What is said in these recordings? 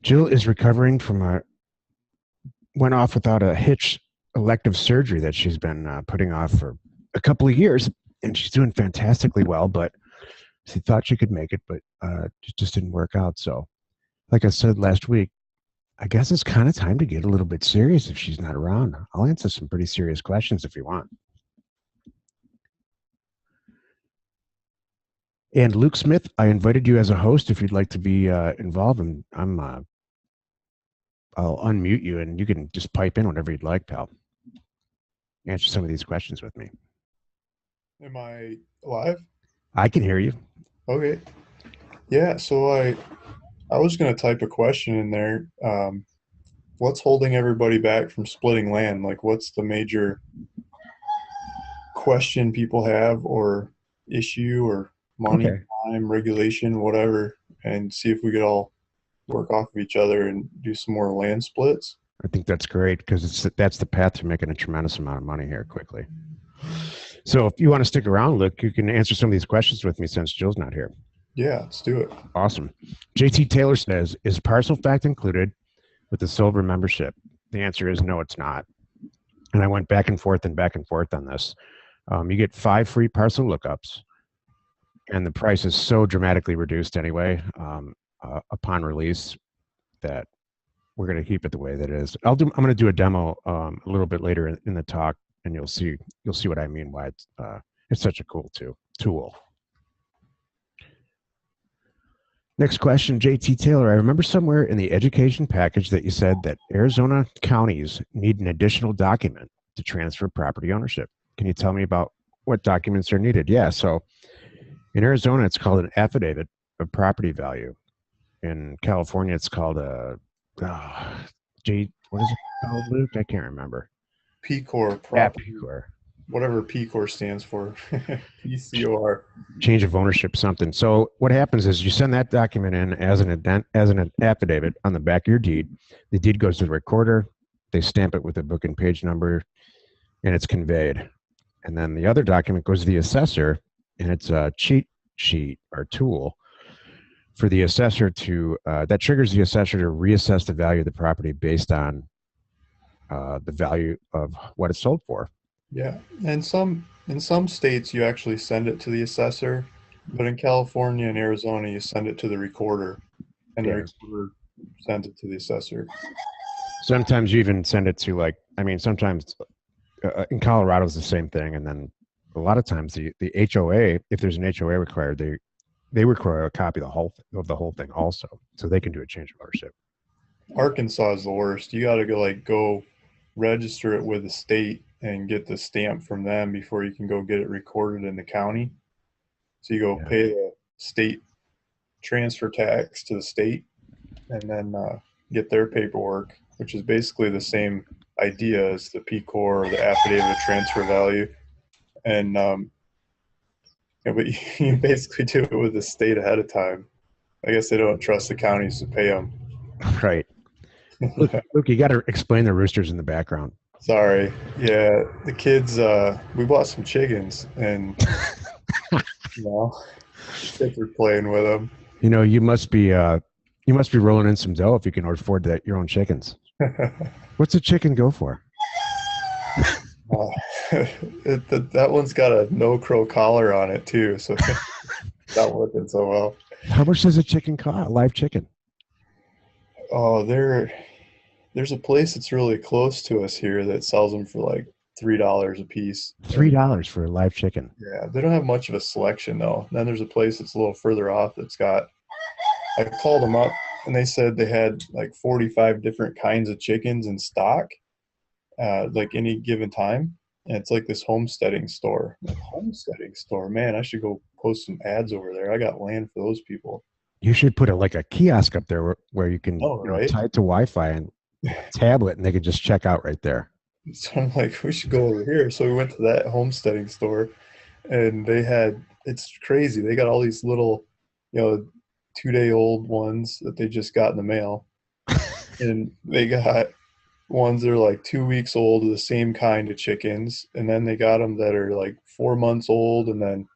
Jill is recovering from went off without a hitch elective surgery that she's been putting off for a couple of years, and she's doing fantastically well. But she thought she could make it, but it just didn't work out. So, like I said last week, I guess it's kind of time to get a little bit serious if she's not around. I'll answer some pretty serious questions if you want. And Luke Smith, I invited you as a host if you'd like to be involved, and I'll unmute you and you can just pipe in whenever you'd like, pal. Answer some of these questions with me. Am I live? I can hear you. Okay. Yeah, so I was gonna type a question in there. What's holding everybody back from splitting land? Like, what's the major question people have, or issue, or money, Okay. time, regulation, whatever, and see if we could all work off of each other and do some more land splits. I think that's great because that's the path to making a tremendous amount of money here quickly. So if you want to stick around, Luke, you can answer some of these questions with me since Jill's not here. Yeah, let's do it. Awesome. JT Taylor says, is Parcel Fact included with the silver membership? The answer is no, it's not. And I went back and forth on this. You get 5 free parcel lookups, and the price is so dramatically reduced anyway upon release that we're going to keep it the way that it is. I'm going to do a demo a little bit later in the talk, and you'll see what I mean why it's such a cool tool. Next question, JT Taylor. I remember somewhere in the education package that you said that Arizona counties need an additional document to transfer property ownership. Can you tell me about what documents are needed? Yeah, so in Arizona, it's called an affidavit of property value. In California, it's called a what is it called, Luke? I can't remember. P-Corps, Yeah, property, P-Corps. whatever P-Corps stands for. PCOR. Change of ownership, something. So what happens is you send that document in as an affidavit on the back of your deed. The deed goes to the recorder. They stamp it with a book and page number, and it's conveyed. And then the other document goes to the assessor, and it's a cheat sheet or tool for the assessor to that triggers the assessor to reassess the value of the property based on the value of what it's sold for. Yeah, and in some states you actually send it to the assessor, but in California and Arizona you send it to the recorder, and the Yeah. recorder sends it to the assessor. Sometimes you even send it to sometimes in Colorado is the same thing, and then a lot of times the HOA, if there's an HOA required, they require a copy of the whole thing also, so they can do a change of ownership. Arkansas is the worst. You got to go register it with the state and get the stamp from them before you can go get it recorded in the county. So you go Yeah. pay the state transfer tax to the state, and then get their paperwork, which is basically the same idea as the P-Corps or the affidavit of transfer value. And yeah, but you basically do it with the state ahead of time. I guess they don't trust the counties to pay them. Right. Look, you got to explain the roosters in the background. Sorry. Yeah, the kids. We bought some chickens, and you know, kids are playing with them. You must be rolling in some dough if you can afford your own chickens. What's a chicken go for? That one's got a no crow collar on it too, so it's not working so well. How much does a chicken cost? A live chicken? Oh, there's a place that's really close to us here that sells them for like $3 a piece. $3 for a live chicken. Yeah, they don't have much of a selection though. Then there's a place that's a little further off that's got. I called them up and they said they had like 45 different kinds of chickens in stock, like any given time. And it's like this homesteading store. Like, homesteading store, man! I should go post some ads over there. I got land for those people. You should put a kiosk up there where you can Right? tie it to Wi-Fi and tablet, and they can just check out right there. So I'm like, we should go over here. So we went to that homesteading store, and it's crazy. They got all these little, 2-day-old ones that they just got in the mail, and they got ones that are like 2 weeks old of the same kind of chickens, and then they got them that are like 4 months old, and then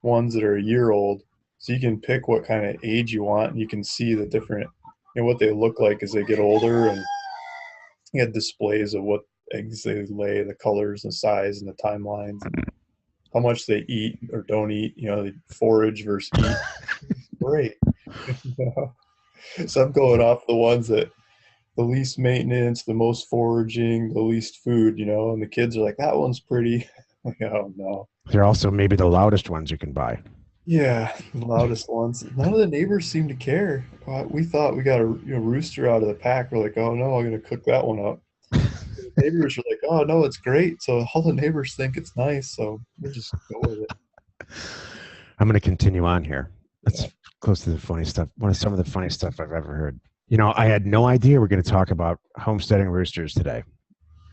ones that are a year old. So you can pick what kind of age you want, and you can see the different, what they look like as they get older, and you had displays of what eggs they lay, the colors and size and the timelines, and how much they eat or don't eat. They forage versus eat. Great. So I'm going off the ones that the least maintenance, the most foraging, the least food, and the kids are like, that one's pretty. Like, oh no. They're also maybe the loudest ones you can buy. Yeah, the loudest ones. None of the neighbors seem to care. We thought we got a rooster out of the pack. We're like, oh no, I'm gonna cook that one up. The neighbors are like, oh no, it's great. So all the neighbors think it's nice. So we just go with it. I'm going to continue on here. That's Yeah. close to the funny stuff. One of some of the funny stuff I've ever heard. I had no idea we're going to talk about homesteading roosters today.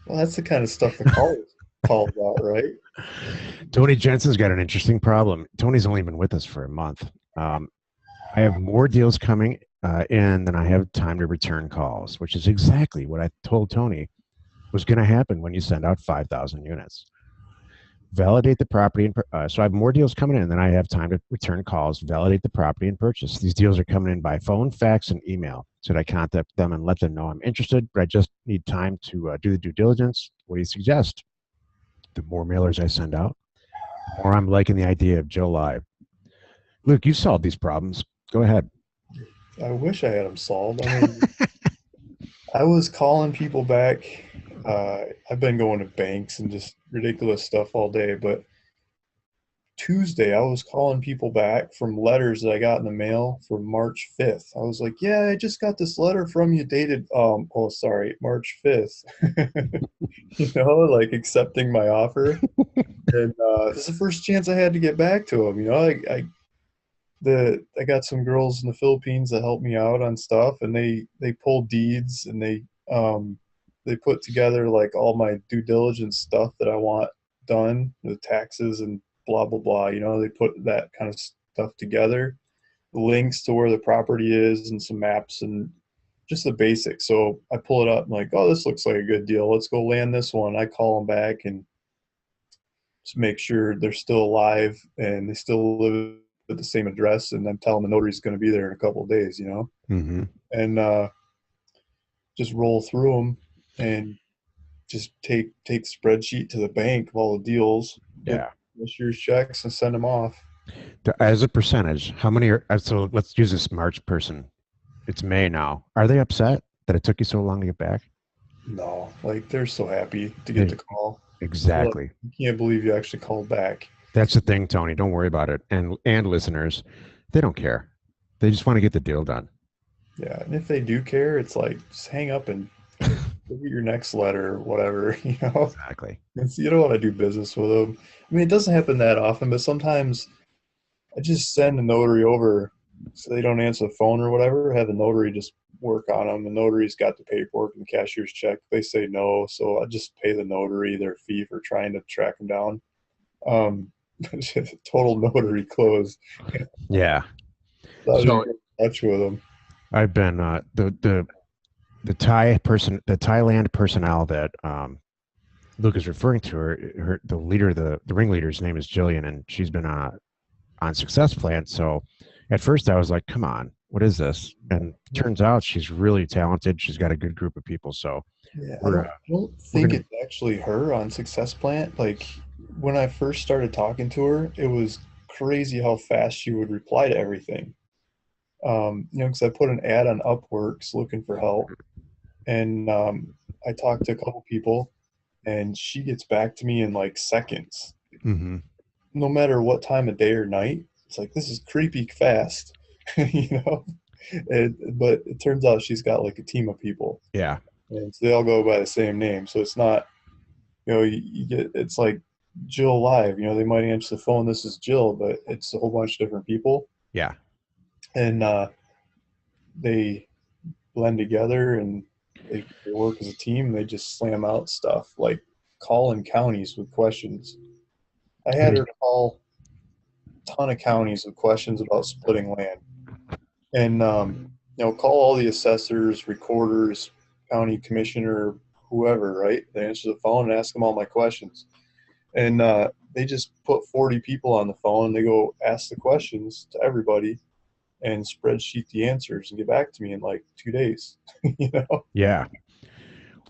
Well, that's the kind of stuff the call about, right? Tony Jensen's got an interesting problem. Tony's only been with us for a month. I have more deals coming in than I have time to return calls, which is exactly what I told Tony was going to happen when you send out 5,000 units. Validate the property. So I have more deals coming in than I have time to return calls, validate the property, and purchase. These deals are coming in by phone, fax, and email. So I contact them and let them know I'm interested, but I just need time to do the due diligence. What do you suggest? The more mailers I send out, the more I'm liking the idea of Joe Live. Luke, you solved these problems. Go ahead. I wish I had them solved. I mean, I was calling people back. I've been going to banks and just ridiculous stuff all day, but Tuesday I was calling people back from letters that I got in the mail for March 5th. I was like, "Yeah, I just got this letter from you dated oh sorry, March 5th." Like accepting my offer. And this is the first chance I had to get back to them. I got some girls in the Philippines that helped me out on stuff, and they pulled deeds, and they put together like all my due diligence stuff that I want done, the taxes and blah blah blah. They put that kind of stuff together, links to where the property is, and some maps and just the basics. So I pull it up, and like, oh, this looks like a good deal. Let's go land this one. I call them back and just make sure they're still alive and they still live at the same address, and then tell them the notary's going to be there in a couple of days, Mm-hmm. and just roll through them and just take spreadsheet to the bank of all the deals, get Yeah. issuers checks, and send them off. As a percentage, how many are, so let's use this March person. It's May now. Are they upset that it took you so long to get back? No, like they're so happy to get the call. Exactly. Like, I can't believe you actually called back. That's the thing, Tony. Don't worry about it. And listeners, they don't care. They just want to get the deal done. Yeah, and if they do care, it's like just hang up and look at your next letter or whatever. Exactly. You don't want to do business with them. I mean, it doesn't happen that often, but sometimes I just send the notary over so they don't answer the phone or whatever. Have the notary just work on them. The notary's got the paperwork and the cashier's check. They say no, so I just pay the notary their fee for trying to track them down. Total notary close. Yeah. Not So even in touch with them. I've been the Thailand personnel that Luke is referring to. Her the leader, the ringleader's name is Jillian, and she's been on Success Plan. So at first I was like, come on, what is this? And it turns out she's really talented. She's got a good group of people. So Yeah, I we're don't think gonna, it's actually her on Success Plant. Like when I first started talking to her, it was crazy how fast she would reply to everything. Because I put an ad on Upworks looking for help, and I talked to a couple people, and she gets back to me in like seconds, mm-hmm. no matter what time of day or night. It's like this is creepy fast, you know. But it turns out she's got like a team of people, Yeah. and so they all go by the same name. So it's not, you get it's like Jill Live. They might answer the phone. This is Jill, but it's a whole bunch of different people, Yeah. and they blend together and they work as a team. They just slam out stuff like calling counties with questions. I had her call a ton of counties with questions about splitting land, and call all the assessors, recorders, county commissioner, whoever. Right? They answer the phone and ask them all my questions, and they just put 40 people on the phone. They go ask the questions to everybody, and spreadsheet the answers and get back to me in like 2 days. You know? Yeah.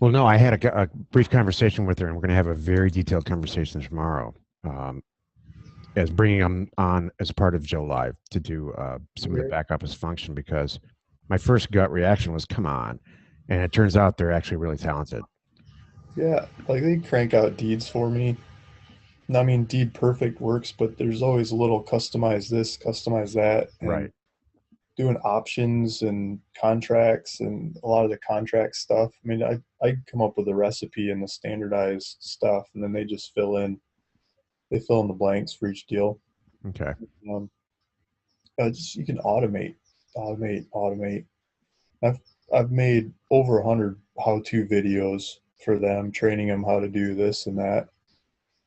Well, no, I had a brief conversation with her, and we're going to have a very detailed conversation tomorrow, um, as bringing them on as part of Joe Live to do some of the Right. back office function, because my first gut reaction was, come on. And it turns out they're actually really talented. Yeah, like they crank out deeds for me. And I mean, deed perfect works, but there's always a little customize this, customize that, and Right. doing options and contracts and a lot of the contract stuff. I mean, I come up with a recipe and the standardized stuff, and then they fill in the blanks for each deal. Okay. Um, you can automate. I've I've made over 100 how-to videos for them, training them how to do this and that.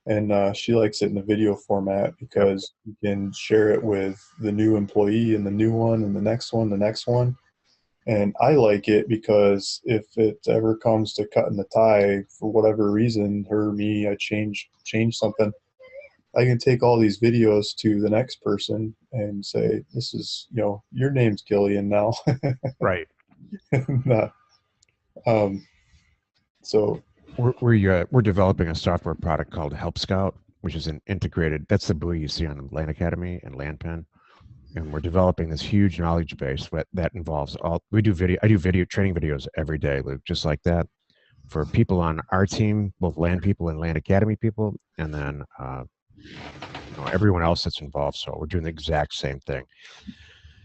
And she likes it in the video format Yep. because you can share it with the new employee and the new one and the next one, the next one. And I like it because if it ever comes to cutting the tie for whatever reason, her, me, I change something, I can take all these videos to the next person and say, "This is, your name's Gillian now." Right. And, um, so We're developing a software product called Help Scout, which is an integrated. That's the buoy you see on Land Academy and LandPen, and we're developing this huge knowledge base that involves all. We do video. I do video training videos every day, Luke, just like that, for people on our team, both land people and Land Academy people, and then everyone else that's involved. So we're doing the exact same thing.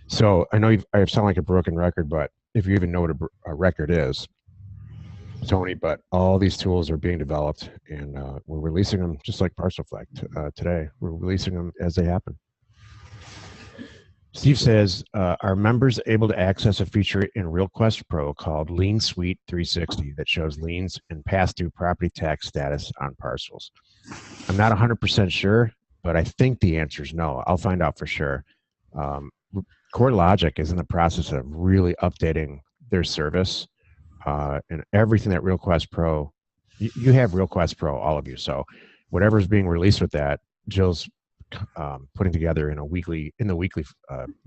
So I know I sound like a broken record, but if you even know what a record is, Tony, but all these tools are being developed, and we're releasing them just like Parcel today. We're releasing them as they happen. Steve says, are members able to access a feature in RealQuest Pro called Lien Suite 360 that shows liens and past due property tax status on parcels? I'm not 100% sure, but I think the answer is no. I'll find out for sure. CoreLogic is in the process of really updating their service, and everything that RealQuest Pro, you have RealQuest Pro, all of you. So whatever's being released with that, Jill's putting together in the weekly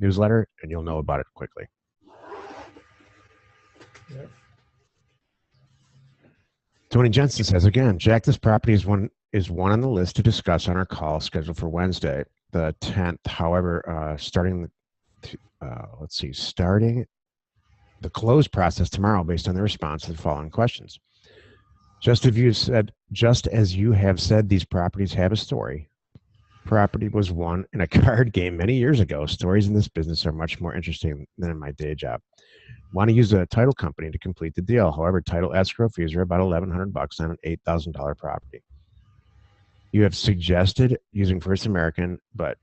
newsletter, and you'll know about it quickly. yeah. Tony Jensen says again, Jack, this property is one on the list to discuss on our call scheduled for Wednesday, the 10th. However, starting the close process tomorrow based on the response to the following questions. Just as you have said, these properties have a story. Property was won in a card game many years ago. Stories in this business are much more interesting than in my day job. Want to use a title company to complete the deal. However, title escrow fees are about $1,100 on an $8,000 property. You have suggested using First American, but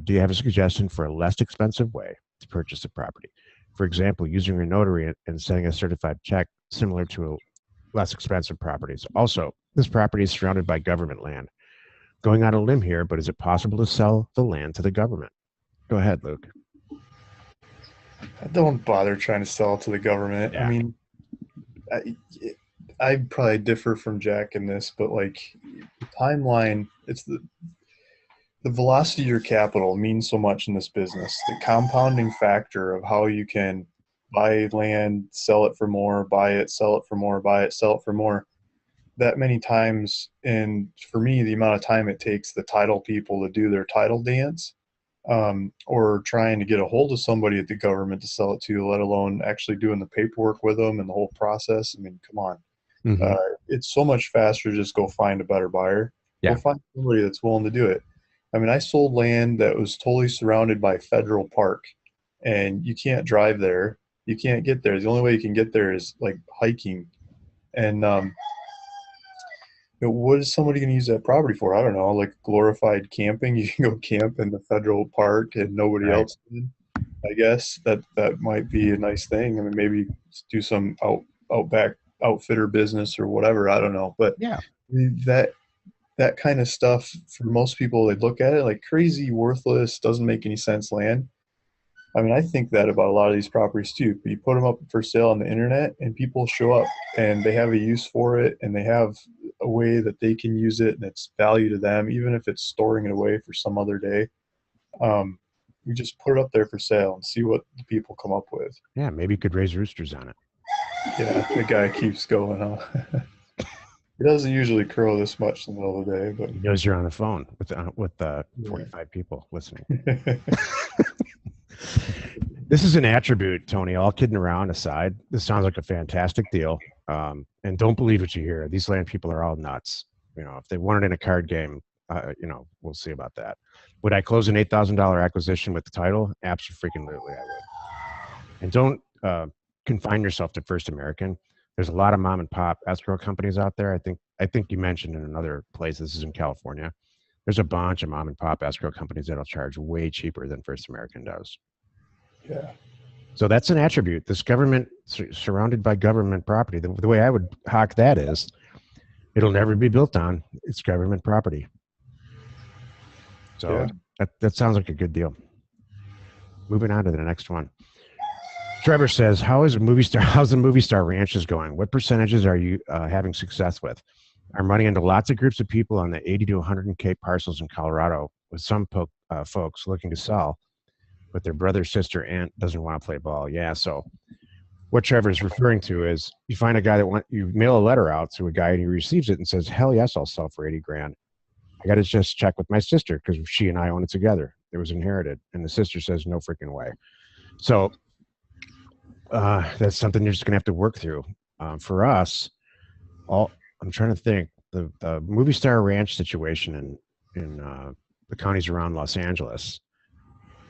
do you have a suggestion for a less expensive way to purchase a property? For example, using a notary and sending a certified check similar to less expensive properties. Also, this property is surrounded by government land. Going on a limb here, but is it possible to sell the land to the government? Go ahead, Luke. I don't bother trying to sell it to the government. Yeah. I mean, I probably differ from Jack in this, but like the timeline, it's the velocity of your capital means so much in this business. The compounding factor of how you can buy land, sell it for more, buy it, sell it for more, buy it, sell it for more. That many times, and for me, the amount of time it takes the title people to do their title dance, or trying to get a hold of somebody at the government to sell it to, let alone actually doing the paperwork with them and the whole process. I mean, come on. Mm-hmm. It's so much faster to just go find a better buyer. Yeah. Go find somebody that's willing to do it. I mean, I sold land that was totally surrounded by federal park, and you can't drive there. You can't get there. The only way you can get there is like hiking. And what is somebody going to use that property for? I don't know, like glorified camping. You can go camp in the federal park and nobody Right. else can. I guess that might be a nice thing. I mean, maybe do some outback outfitter business or whatever. I don't know, but Yeah. that kind of stuff for most people, they look at it like crazy, worthless, doesn't make any sense land. I mean, I think that about a lot of these properties too. You put them up for sale on the internet, and people show up, and they have a use for it, and they have a way that they can use it, and it's value to them, even if it's storing it away for some other day. You just put it up there for sale and see what the people come up with. Yeah, maybe you could raise roosters on it. Yeah, the guy keeps going, huh? He doesn't usually crow this much in the middle of the day, but He knows you're on the phone with yeah. 45 people listening. This is an attribute, Tony. All kidding around aside, this sounds like a fantastic deal. And don't believe what you hear. These land people are all nuts. You know, if they want it in a card game, you know, we'll see about that. Would I close an $8,000 acquisition with the title? Absolutely, I would. And don't confine yourself to First American. There's a lot of mom and pop escrow companies out there. I think you mentioned in another place. This is in California. There's a bunch of mom and pop escrow companies that'll charge way cheaper than First American does. Yeah. So that's an attribute. This government surrounded by government property. The way I would hawk that is, it'll never be built on. It's government property. So that sounds like a good deal. Moving on to the next one. Trevor says, how's the movie star ranches going? What percentages are you having success with? I'm running into lots of groups of people on the 80 to 100K parcels in Colorado, with some folks looking to sell, but their brother, sister, aunt doesn't want to play ball. Yeah, so what Trevor's referring to is, you find a guy you mail a letter out to a guy and he receives it and says, hell yes, I'll sell for 80 grand. I got to just check with my sister because she and I own it together. It was inherited. And the sister says, no freaking way. So that's something you're just going to have to work through. For us, I'm trying to think, the movie star ranch situation in the counties around Los Angeles,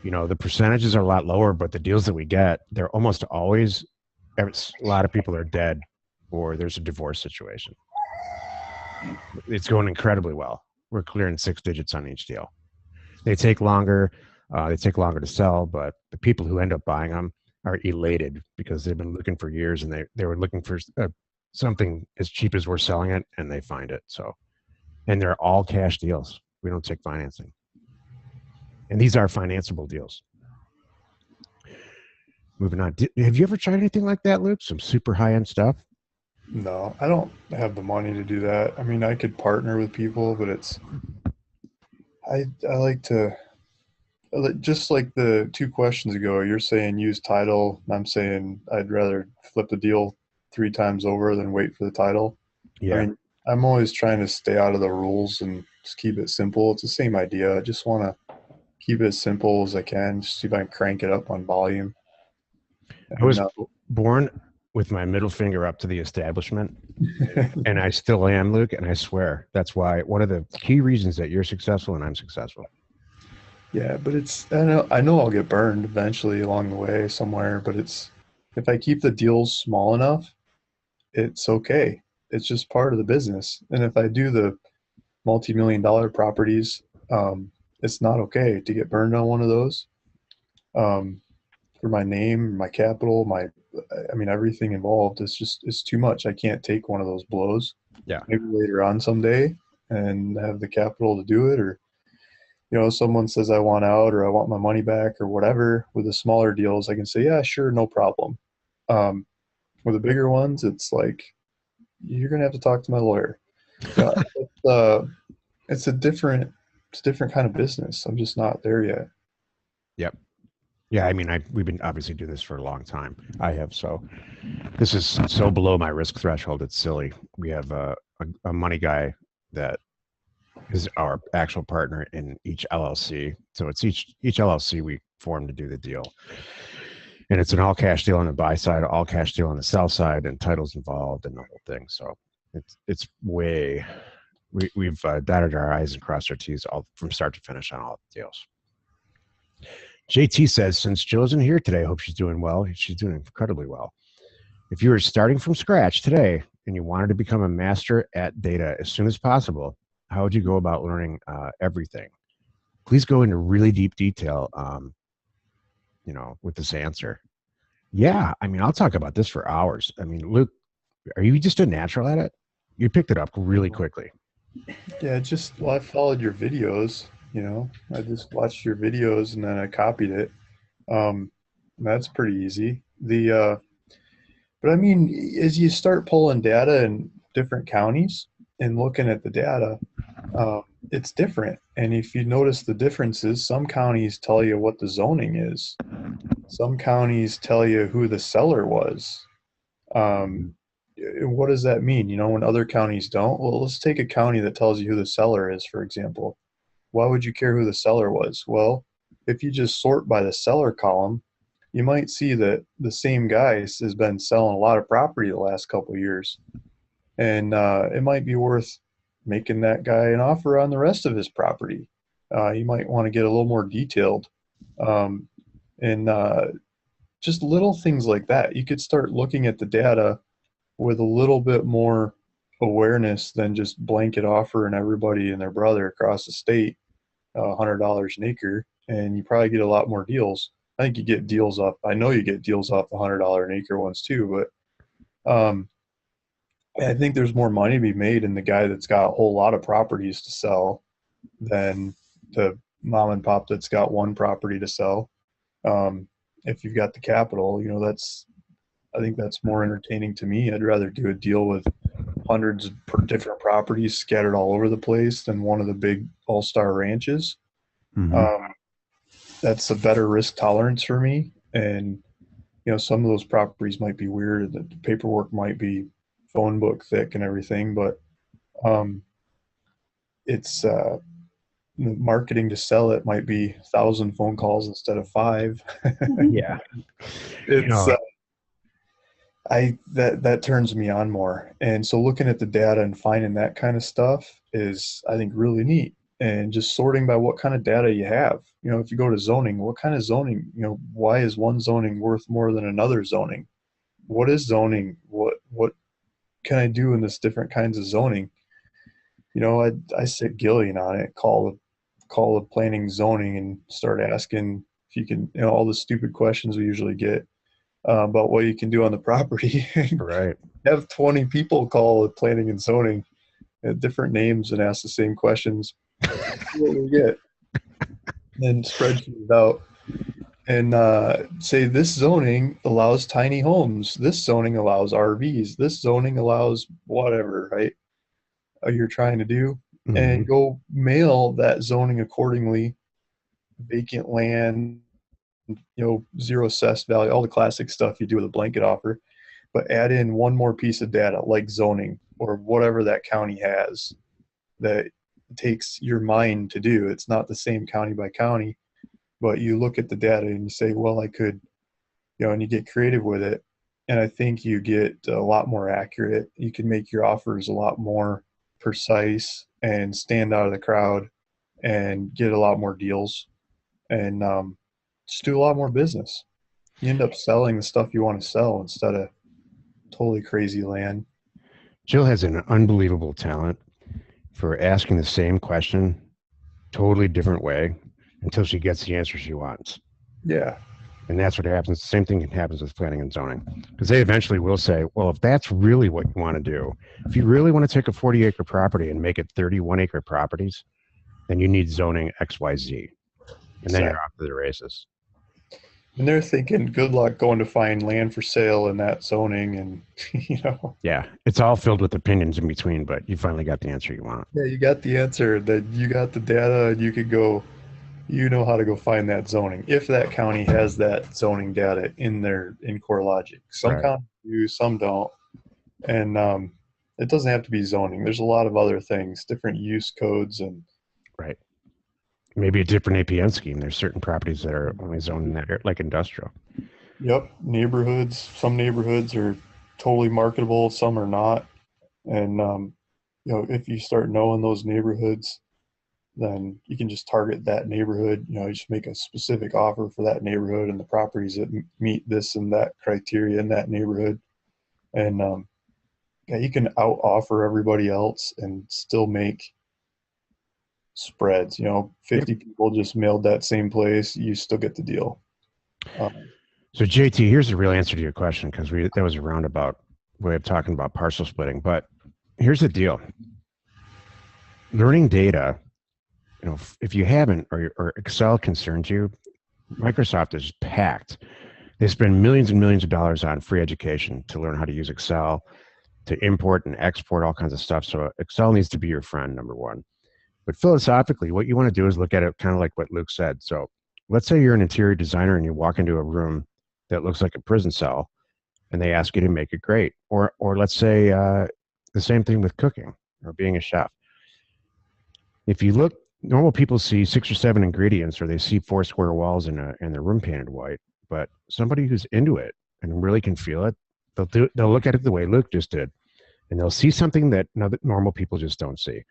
you know, the percentages are a lot lower, but the deals that we get, they're almost always, a lot of people are dead or there's a divorce situation. It's going incredibly well. We're clearing 6 digits on each deal. They take longer. To sell, but the people who end up buying them are elated because they've been looking for years and they were looking for something as cheap as we're selling it, and they find it. So, and they're all cash deals. We don't take financing. And these are financeable deals. Moving on. Have you ever tried anything like that, Luke? Some super high-end stuff? No, I don't have the money to do that. I mean, I could partner with people, but I like to, just like the 2 questions ago, you're saying use title, and I'm saying I'd rather flip the deal 3 times over than wait for the title. Yeah. I mean, I'm always trying to stay out of the rules and just keep it simple. It's the same idea. I just want to keep it as simple as I can, just see if I can crank it up on volume. I was born with my middle finger up to the establishment, and I still am, Luke, and I swear that's why one of the key reasons that you're successful and I'm successful. Yeah, but I know I'll get burned eventually along the way somewhere, but if I keep the deals small enough, it's okay. It's just part of the business. And if I do the multi-million-dollar properties, it's not okay to get burned on one of those. For my name, my capital, I mean, everything involved, it's too much. I can't take one of those blows. Yeah. Maybe later on someday and have the capital to do it, or, you know, someone says I want out or I want my money back or whatever. With the smaller deals, I can say, yeah, sure, no problem. With the bigger ones, it's like, you're going to have to talk to my lawyer. It's a different kind of business. I'm just not there yet. Yep. Yeah, I mean, we've been obviously doing this for a long time. I have, so this is so below my risk threshold. It's silly. We have a money guy that is our actual partner in each LLC. So it's each LLC we form to do the deal, and it's an all cash deal on the buy side, all cash deal on the sell side, and titles involved and the whole thing. So it's way we've dotted our I's and crossed our T's all from start to finish on all the deals. JT says, since Jill isn't here today, I hope she's doing well. She's doing incredibly well. If you were starting from scratch today and you wanted to become a master at data as soon as possible, how would you go about learning everything? Please go into really deep detail, you know, with this answer. Yeah, I mean, I'll talk about this for hours. I mean, Luke, are you just a natural at it? You picked it up really quickly. Yeah, I followed your videos. You know, I just watched your videos and then I copied it. That's pretty easy. But I mean, as you start pulling data in different counties and looking at the data, it's different. And if you notice the differences, some counties tell you what the zoning is. Some counties tell you who the seller was. Um, what does that mean? When other counties don't? Well, let's take a county that tells you who the seller is, for example. Why would you care who the seller was? Well, if you just sort by the seller column, you might see that the same guy has been selling a lot of property the last couple of years. And it might be worth making that guy an offer on the rest of his property. You might want to get a little more detailed. Um, and just little things like that. You could start looking at the data with a little bit more awareness than just blanket offering everybody and their brother across the state $100 an acre, and you probably get a lot more deals. I think you get deals up. I know you get deals off the $100 an acre ones too, but I think there's more money to be made in the guy that's got a whole lot of properties to sell than the mom and pop that's got one property to sell. If you've got the capital, I think that's more entertaining to me. I'd rather do a deal with hundreds of different properties scattered all over the place than one of the big all-star ranches. Mm-hmm. That's a better risk tolerance for me. And, some of those properties might be weird. The paperwork might be phone book thick and everything, but it's marketing to sell it might be 1,000 phone calls instead of 5. Yeah. It's that turns me on more. And so looking at the data and finding that kind of stuff is, I think, really neat. And just sorting by what kind of data you have. If you go to zoning, what kind of zoning, why is one zoning worth more than another zoning? What is zoning? What can I do in this different kinds of zoning? I sit Gillian on it, call the planning zoning and start asking if you can, all the stupid questions we usually get about what you can do on the property. Right. Have 20 people call the planning and zoning at different names and ask the same questions. What we get, and spreadsheet it out, and say this zoning allows tiny homes, this zoning allows RVs, this zoning allows whatever, right? You're trying to do, and Mm-hmm. go mail that zoning accordingly. Vacant land, zero assessed value, all the classic stuff you do with a blanket offer, but add in one more piece of data like zoning or whatever that county has that takes your mind to do. It's not the same county by county, but you look at the data and you say, well, I could, and you get creative with it. And I think you get a lot more accurate. You can make your offers a lot more precise and stand out of the crowd and get a lot more deals and just do a lot more business. You end up selling the stuff you want to sell instead of totally crazy land. Jill has an unbelievable talent for asking the same question totally different way until she gets the answer she wants. Yeah. And that's what happens. The same thing happens with planning and zoning, because they eventually will say, well, if that's really what you want to do, if you really want to take a 40-acre property and make it 31-acre properties, then you need zoning XYZ. And then you're off to the races. And they're thinking, good luck going to find land for sale in that zoning. And, Yeah, it's all filled with opinions in between, but you finally got the answer you want. Yeah, you got the answer, that you got the data, and you could go, how to go find that zoning. If that county has that zoning data in CoreLogic. Some Right. counties do, some don't. And it doesn't have to be zoning. There's a lot of other things, different use codes and Right. Maybe a different APN scheme. There's certain properties that are only zoned in that area, like industrial. Yep, neighborhoods. Some neighborhoods are totally marketable, some are not. And if you start knowing those neighborhoods, then you can just target that neighborhood. You just make a specific offer for that neighborhood and the properties that meet this and that criteria in that neighborhood. And yeah, you can out offer everybody else and still make spreads. 50 people just mailed that same place, you still get the deal. So JT, here's the real answer to your question, because that was a roundabout way of talking about parcel splitting. But here's the deal: learning data. If you haven't, or Excel concerns you, Microsoft is packed. They spend millions and millions of dollars on free education to learn how to use Excel, to import and export all kinds of stuff. So Excel needs to be your friend, number one. But philosophically, what you want to do is look at it kind of like what Luke said. So let's say you're an interior designer and you walk into a room that looks like a prison cell, and they ask you to make it great. Or let's say the same thing with cooking or being a chef. If you look, normal people see 6 or 7 ingredients, or they see 4 square walls and their room painted white. But somebody who's into it and really can feel it, they'll look at it the way Luke just did, and they'll see something that normal people just don't see.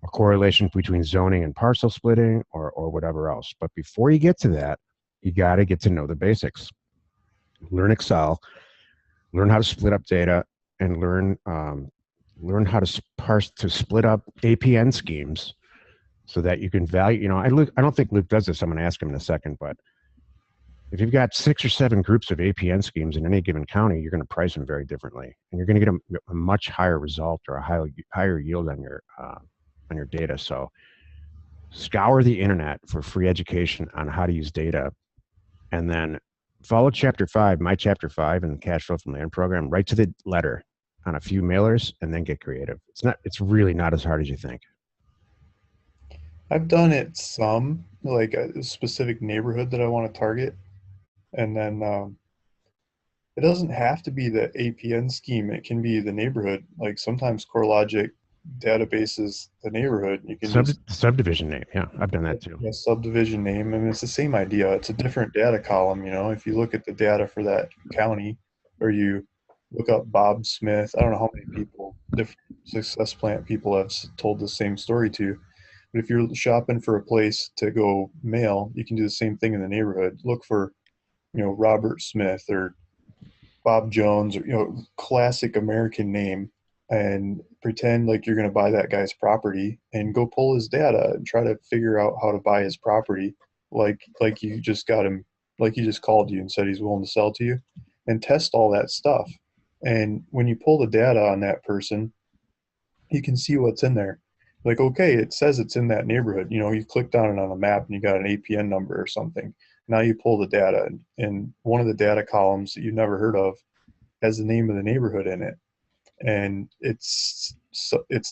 A correlation between zoning and parcel splitting, or whatever else. But before you get to that, you got to get to know the basics. Learn Excel, learn how to split up data, and learn how to parse to split up APN schemes so that you can value. I don't think Luke does this. I'm going to ask him in a second, but if you've got 6 or 7 groups of APN schemes in any given county, you're going to price them very differently, and you're going to get a much higher result or a higher yield on your data. So scour the internet for free education on how to use data, and then follow chapter 5, my chapter 5 in the cash flow from land program, right to the letter on a few mailers, and then get creative. It's really not as hard as you think. I've done it some, like a specific neighborhood that I want to target, and then it doesn't have to be the APN scheme. It can be the neighborhood. Like sometimes CoreLogic databases the neighborhood. You can just Subdivision name. Yeah, I've done that too. a subdivision name. I mean, it's the same idea. It's a different data column. If you look at the data for that county, or you look up Bob Smith, I don't know how many people, different success plant people have told the same story to. But if you're shopping for a place to go mail, you can do the same thing in the neighborhood. Look for, Robert Smith or Bob Jones, or classic American name, and pretend like you're going to buy that guy's property and go pull his data and try to figure out how to buy his property, like you just got him, like he just called you and said he's willing to sell to you, and test all that stuff. And when you pull the data on that person, you can see what's in there. Like, okay, it says it's in that neighborhood. You clicked on it on a map and you got an APN number or something. Now you pull the data, and one of the data columns that you've never heard of has the name of the neighborhood in it, and it's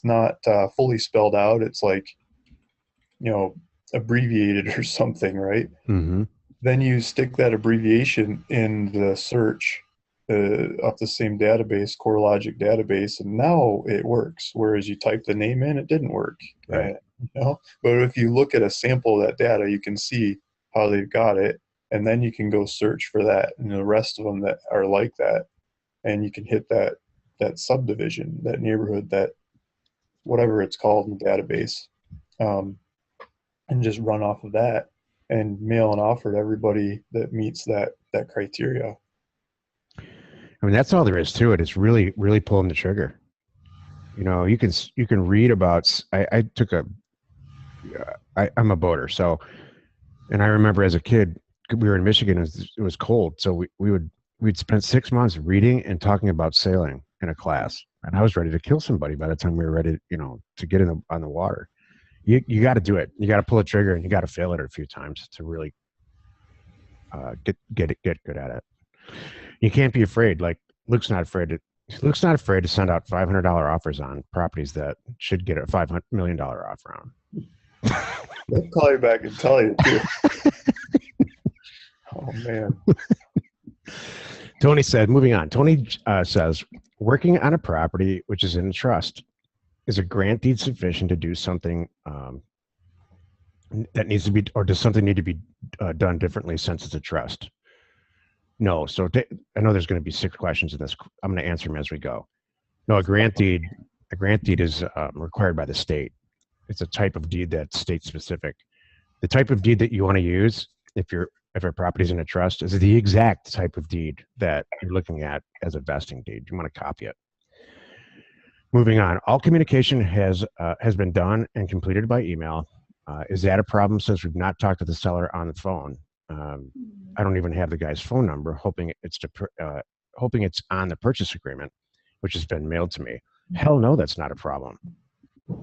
not fully spelled out. It's like, abbreviated or something, right? Mm-hmm. Then you stick that abbreviation in the search off the same database, CoreLogic database, and now it works. Whereas you type the name in, it didn't work. Right. But if you look at a sample of that data, you can see how they've got it, and then you can go search for that and the rest of them that are like that, and you can hit that subdivision, that neighborhood, that whatever it's called in the database, and just run off of that and mail an offer to everybody that meets that criteria. I mean, that's all there is to it. It's really, really pulling the trigger. You can read about. I'm a boater, so, and I remember as a kid, we were in Michigan. It was cold, so we'd spent 6 months reading and talking about sailing in a class, and I was ready to kill somebody by the time we were ready, to get on the water. You got to do it. You got to pull a trigger, and you got to fail it a few times to really get good at it. You can't be afraid. Like Luke's not afraid to send out $500 offers on properties that should get a $500 million offer on. I'll call you back and tell you too. Oh man. Tony said, moving on. Tony says, working on a property which is in a trust, is a grant deed sufficient to do something that needs to be, or does something need to be done differently since it's a trust? No. So I know there's going to be 6 questions in this. I'm going to answer them as we go. No, a grant deed is required by the state. It's a type of deed that's state specific. The type of deed that you want to use if a property's in a trust is the exact type of deed that you're looking at as a vesting deed. You want to copy it. Moving on. All communication has been done and completed by email. Is that a problem since we've not talked to the seller on the phone? I don't even have the guy's phone number, hoping it's on the purchase agreement, which has been mailed to me. Hell no, that's not a problem.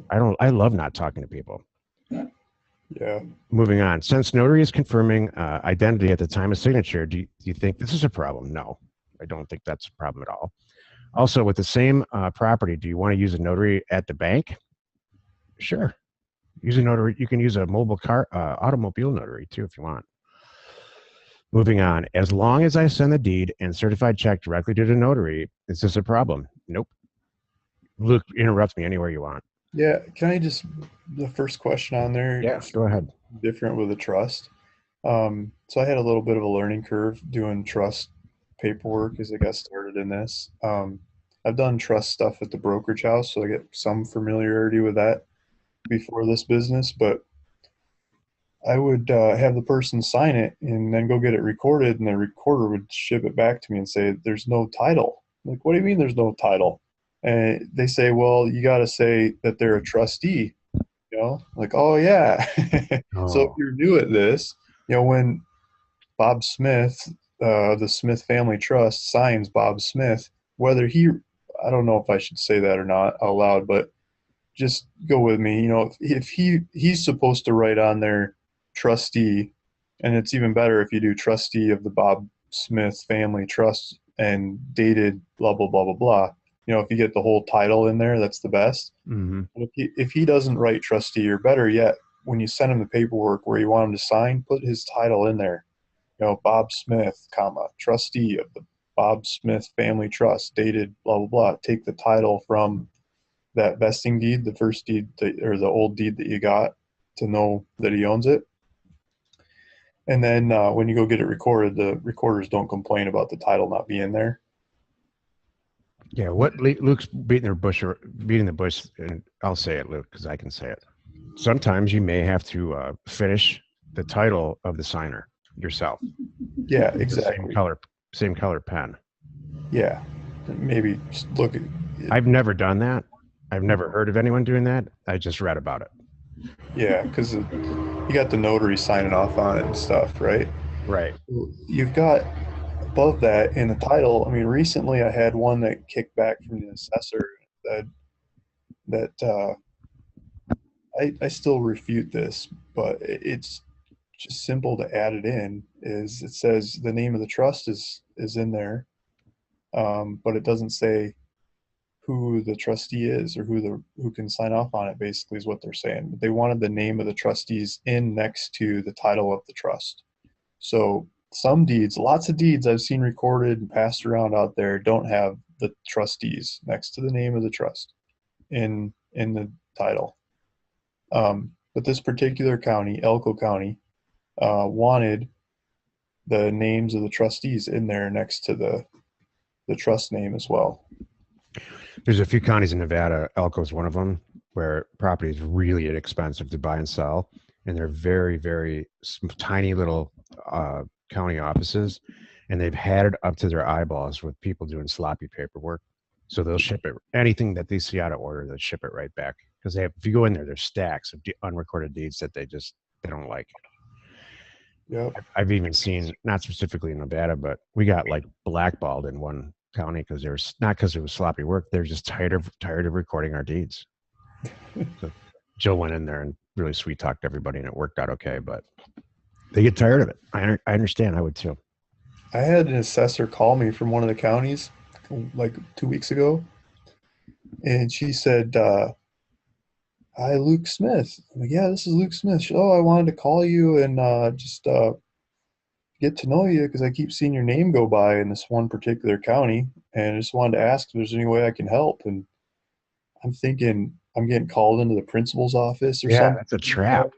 I love not talking to people. Yeah. Moving on. Since notary is confirming identity at the time of signature, do you think this is a problem? No, I don't think that's a problem at all. Also, with the same property, do you want to use a notary at the bank? Sure. Use a notary. You can use a mobile car, automobile notary too, if you want. Moving on. As long as I send the deed and certified check directly to the notary, is this a problem? Nope. Luke, interrupt me anywhere you want. Yeah, can I just the first question on there Yeah, go ahead. different with a trust? So I had a little bit of a learning curve doing trust paperwork as I got started in this. I've done trust stuff at the brokerage house, so I get some familiarity with that before this business, but I would have the person sign it and then go get it recorded, and the recorder would ship it back to me and say, "There's no title." I'm like, what do you mean there's no title? And they say, "Well, you got to say that they're a trustee." Like, oh yeah. So if Oh, you're new at this, when Bob Smith, the Smith Family Trust signs Bob Smith, whether I don't know if I should say that or not out loud, but just go with me. If he's supposed to write on there trustee, and it's even better if you do trustee of the Bob Smith Family Trust and dated blah blah blah blah blah. If you get the whole title in there, that's the best. mm-hmm. If he doesn't write trustee, or better yet, when you send him the paperwork where you want him to sign, put his title in there. Bob Smith, comma, trustee of the Bob Smith Family Trust, dated blah blah blah. Take the title from that vesting deed, the first deed or the old deed that you got to know that he owns it. And then when you go get it recorded, the recorders don't complain about the title not being there. Yeah, what Luke's beating the bush, and I'll say it, Luke, because I can say it. Sometimes you may have to finish the title of the signer yourself. Yeah, The exactly. same color pen. Yeah, maybe just look at it. I've never done that. I've never heard of anyone doing that. I just read about it. Yeah, because you got the notary signing off on it and stuff, right? Right. You've got above that in the title. I mean, recently I had one that kicked back from the assessor that I still refute this, but it's just simple to add it in. Is it says the name of the trust is in there, but it doesn't say who the trustee is or who can sign off on it. Basically, is what they're saying. But they wanted the name of the trustees in next to the title of the trust. So some deeds, lots of deeds I've seen recorded and passed around out there don't have the trustees next to the name of the trust in the title. But this particular county, Elko County, wanted the names of the trustees in there next to the trust name as well. There's a few counties in Nevada. Elko's one of them, where property is really inexpensive to buy and sell, and they're very, very tiny little county offices, and they've had it up to their eyeballs with people doing sloppy paperwork. So they'll ship it anything that they see out of order. They'll ship it right back because they have. If you go in there, there's stacks of unrecorded deeds that they don't like. Yep. I've even seen, not specifically in Nevada, but we got like blackballed in one county because they were not because it was sloppy work. They're just tired of recording our deeds. So Jill went in there and really sweet talked everybody, and it worked out okay. But they get tired of it. I understand. I would too. I had an assessor call me from one of the counties like 2 weeks ago, and she said, "Hi, Luke Smith." I'm like, "Yeah, this is Luke Smith." "Oh, I wanted to call you and just get to know you because I keep seeing your name go by in this one particular county, and I just wanted to ask if there's any way I can help." And I'm thinking I'm getting called into the principal's office or Yeah, something. that's a trap.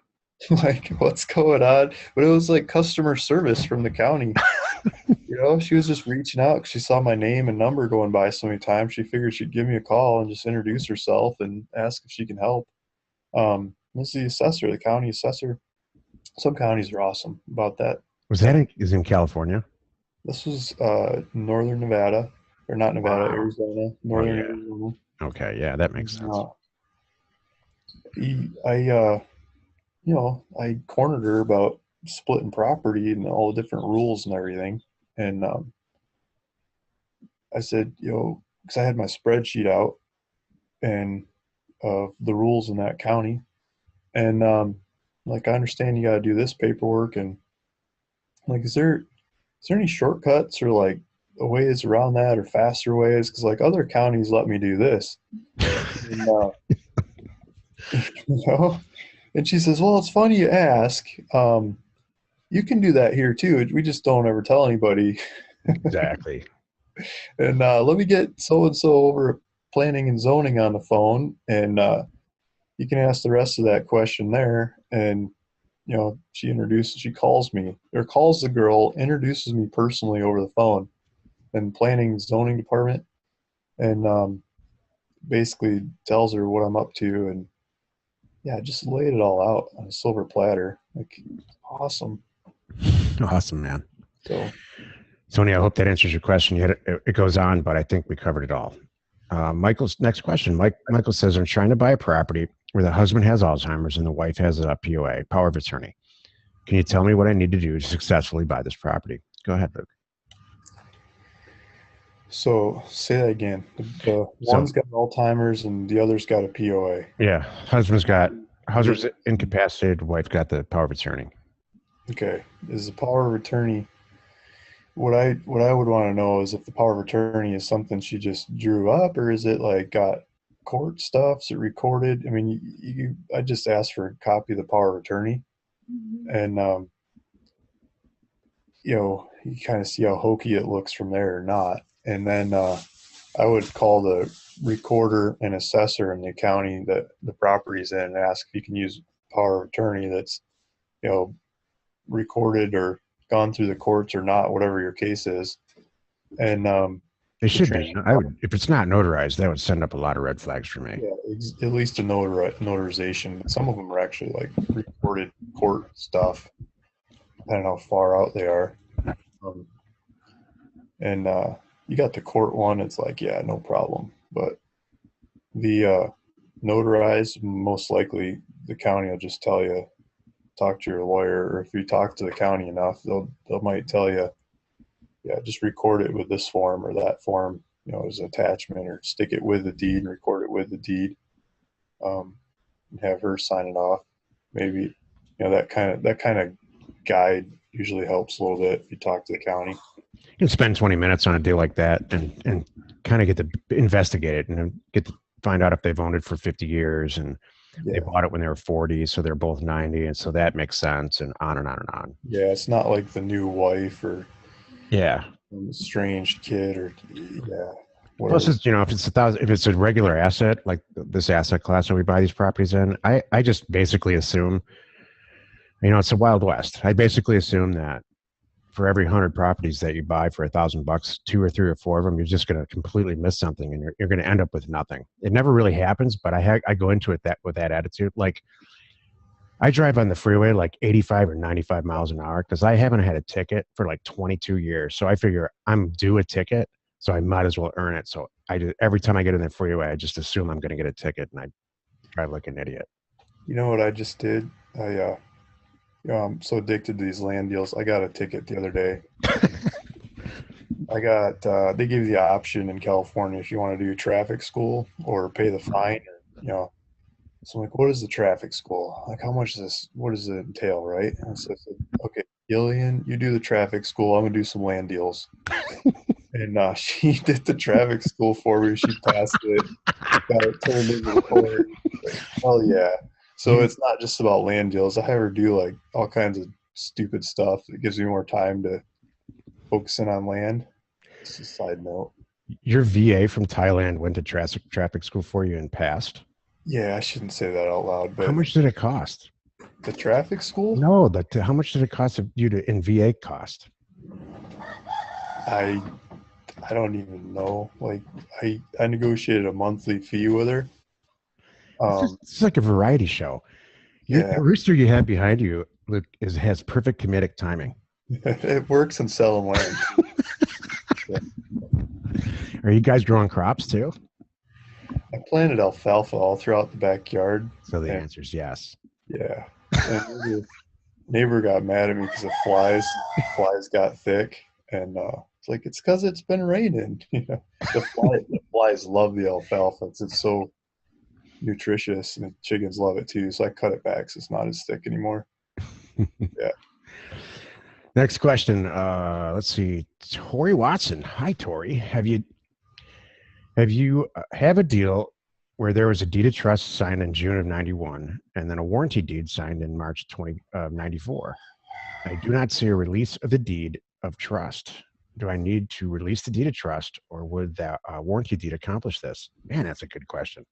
Like, what's going on? But it was like customer service from the county. She was just reaching out because she saw my name and number going by so many times. She figured she'd give me a call and just introduce herself and ask if she can help. This is the assessor, the county assessor. Some counties are awesome about that. Was that is in California? This was northern Nevada, or not Nevada, Wow. Arizona, Oh northern yeah. Arizona. Okay. Yeah, that makes sense. I cornered her about splitting property and all the different rules and everything. And I said, because I had my spreadsheet out and of the rules in that county. And like, I understand you got to do this paperwork. And like, is there any shortcuts or like ways around that or faster ways? Because like other counties let me do this. And, you know, And she says, well, it's funny you ask. You can do that here too. We just don't ever tell anybody. Exactly. And let me get so and so over at planning and zoning on the phone, and you can ask the rest of that question there. And she calls me or calls the girl, introduces me personally over the phone, and planning and zoning department, and basically tells her what I'm up to, and yeah, just laid it all out on a silver platter. Like, awesome. Awesome, man. So, Tony, I hope that answers your question. It goes on, but I think we covered it all. Michael's next question. Michael says, I'm trying to buy a property where the husband has Alzheimer's and the wife has a POA, power of attorney. Can you tell me what I need to do to successfully buy this property? Go ahead, Luke. so say that again. The one's got Alzheimer's and the other's got a POA. Yeah, husband's incapacitated, wife got the power of attorney. Okay. Is the power of attorney what I would want to know is if the power of attorney is something she just drew up, or is it like got court stuff? Is it recorded? I mean, I just asked for a copy of the power of attorney, and you kind of see how hokey it looks from there or not. And then I would call the recorder and assessor in the county that the property's in and ask if you can use power of attorney that's recorded or gone through the courts or not, whatever your case is. And they should be. If it's not notarized, that would send up a lot of red flags for me. Yeah, at least a notarization. Some of them are actually like recorded court stuff. I don't know how far out they are. And you got the court one, it's like, yeah, no problem. But the notarized, most likely the county will just tell you, talk to your lawyer, or if you talk to the county enough, they might tell you, yeah, just record it with this form or that form, as an attachment, or stick it with the deed and record it with the deed, and have her sign it off. Maybe, that kind of guide usually helps a little bit if you talk to the county. You can spend 20 minutes on a deal like that and kind of get to investigate it and get to find out if they've owned it for 50 years and they bought it when they were 40, so they're both 90, and so that makes sense, and on and on and on. Yeah, it's not like the new wife or estranged kid or whatever. Plus, if it's a regular asset like this asset class that we buy these properties in, I just basically assume, it's a Wild West. I basically assume that for every 100 properties that you buy for $1,000, 2 or 3 or 4 of them, you're just going to completely miss something, and you're going to end up with nothing. It never really happens, but I go into it with that attitude. Like, I drive on the freeway like 85 or 95 miles an hour because I haven't had a ticket for like 22 years. So I figure I'm due a ticket, so I might as well earn it. So every time I get in the freeway, I just assume I'm going to get a ticket, and I drive like an idiot. You know what I just did? I'm so addicted to these land deals. I got a ticket the other day. They give you the option in California if you want to do traffic school or pay the fine, or, so I'm like, what is the traffic school? Like, how much is this? What does it entail, right? And so I said, okay, Gillian, you do the traffic school. I'm going to do some land deals. And she did the traffic school for me. She passed it. Got it turned into the court. Oh, yeah. So it's not just about land deals. I have her do like all kinds of stupid stuff that gives me more time to focus in on land. It's a side note. Your VA from Thailand went to traffic school for you and passed? Yeah, I shouldn't say that out loud. But how much did it cost? The traffic school? No, how much did it cost you in VA cost? I don't even know. Like, I negotiated a monthly fee with her. It's like a variety show. The rooster you have behind you, Luke, has perfect comedic timing. It works in selling land. Are you guys growing crops too? I planted alfalfa all throughout the backyard. So the answer is yes. Yeah. And the neighbor got mad at me because the flies got thick, and it's like, it's because it's been raining. The flies love the alfalfa. It's so nutritious, and the chickens love it too. So I cut it back so it's not as thick anymore. Yeah. Next question. Let's see. Tori Watson. Hi, Tori. Have you have a deal where there was a deed of trust signed in June of 91 and then a warranty deed signed in March 94. I do not see a release of the deed of trust. Do I need to release the deed of trust, or would that warranty deed accomplish this? Man, that's a good question.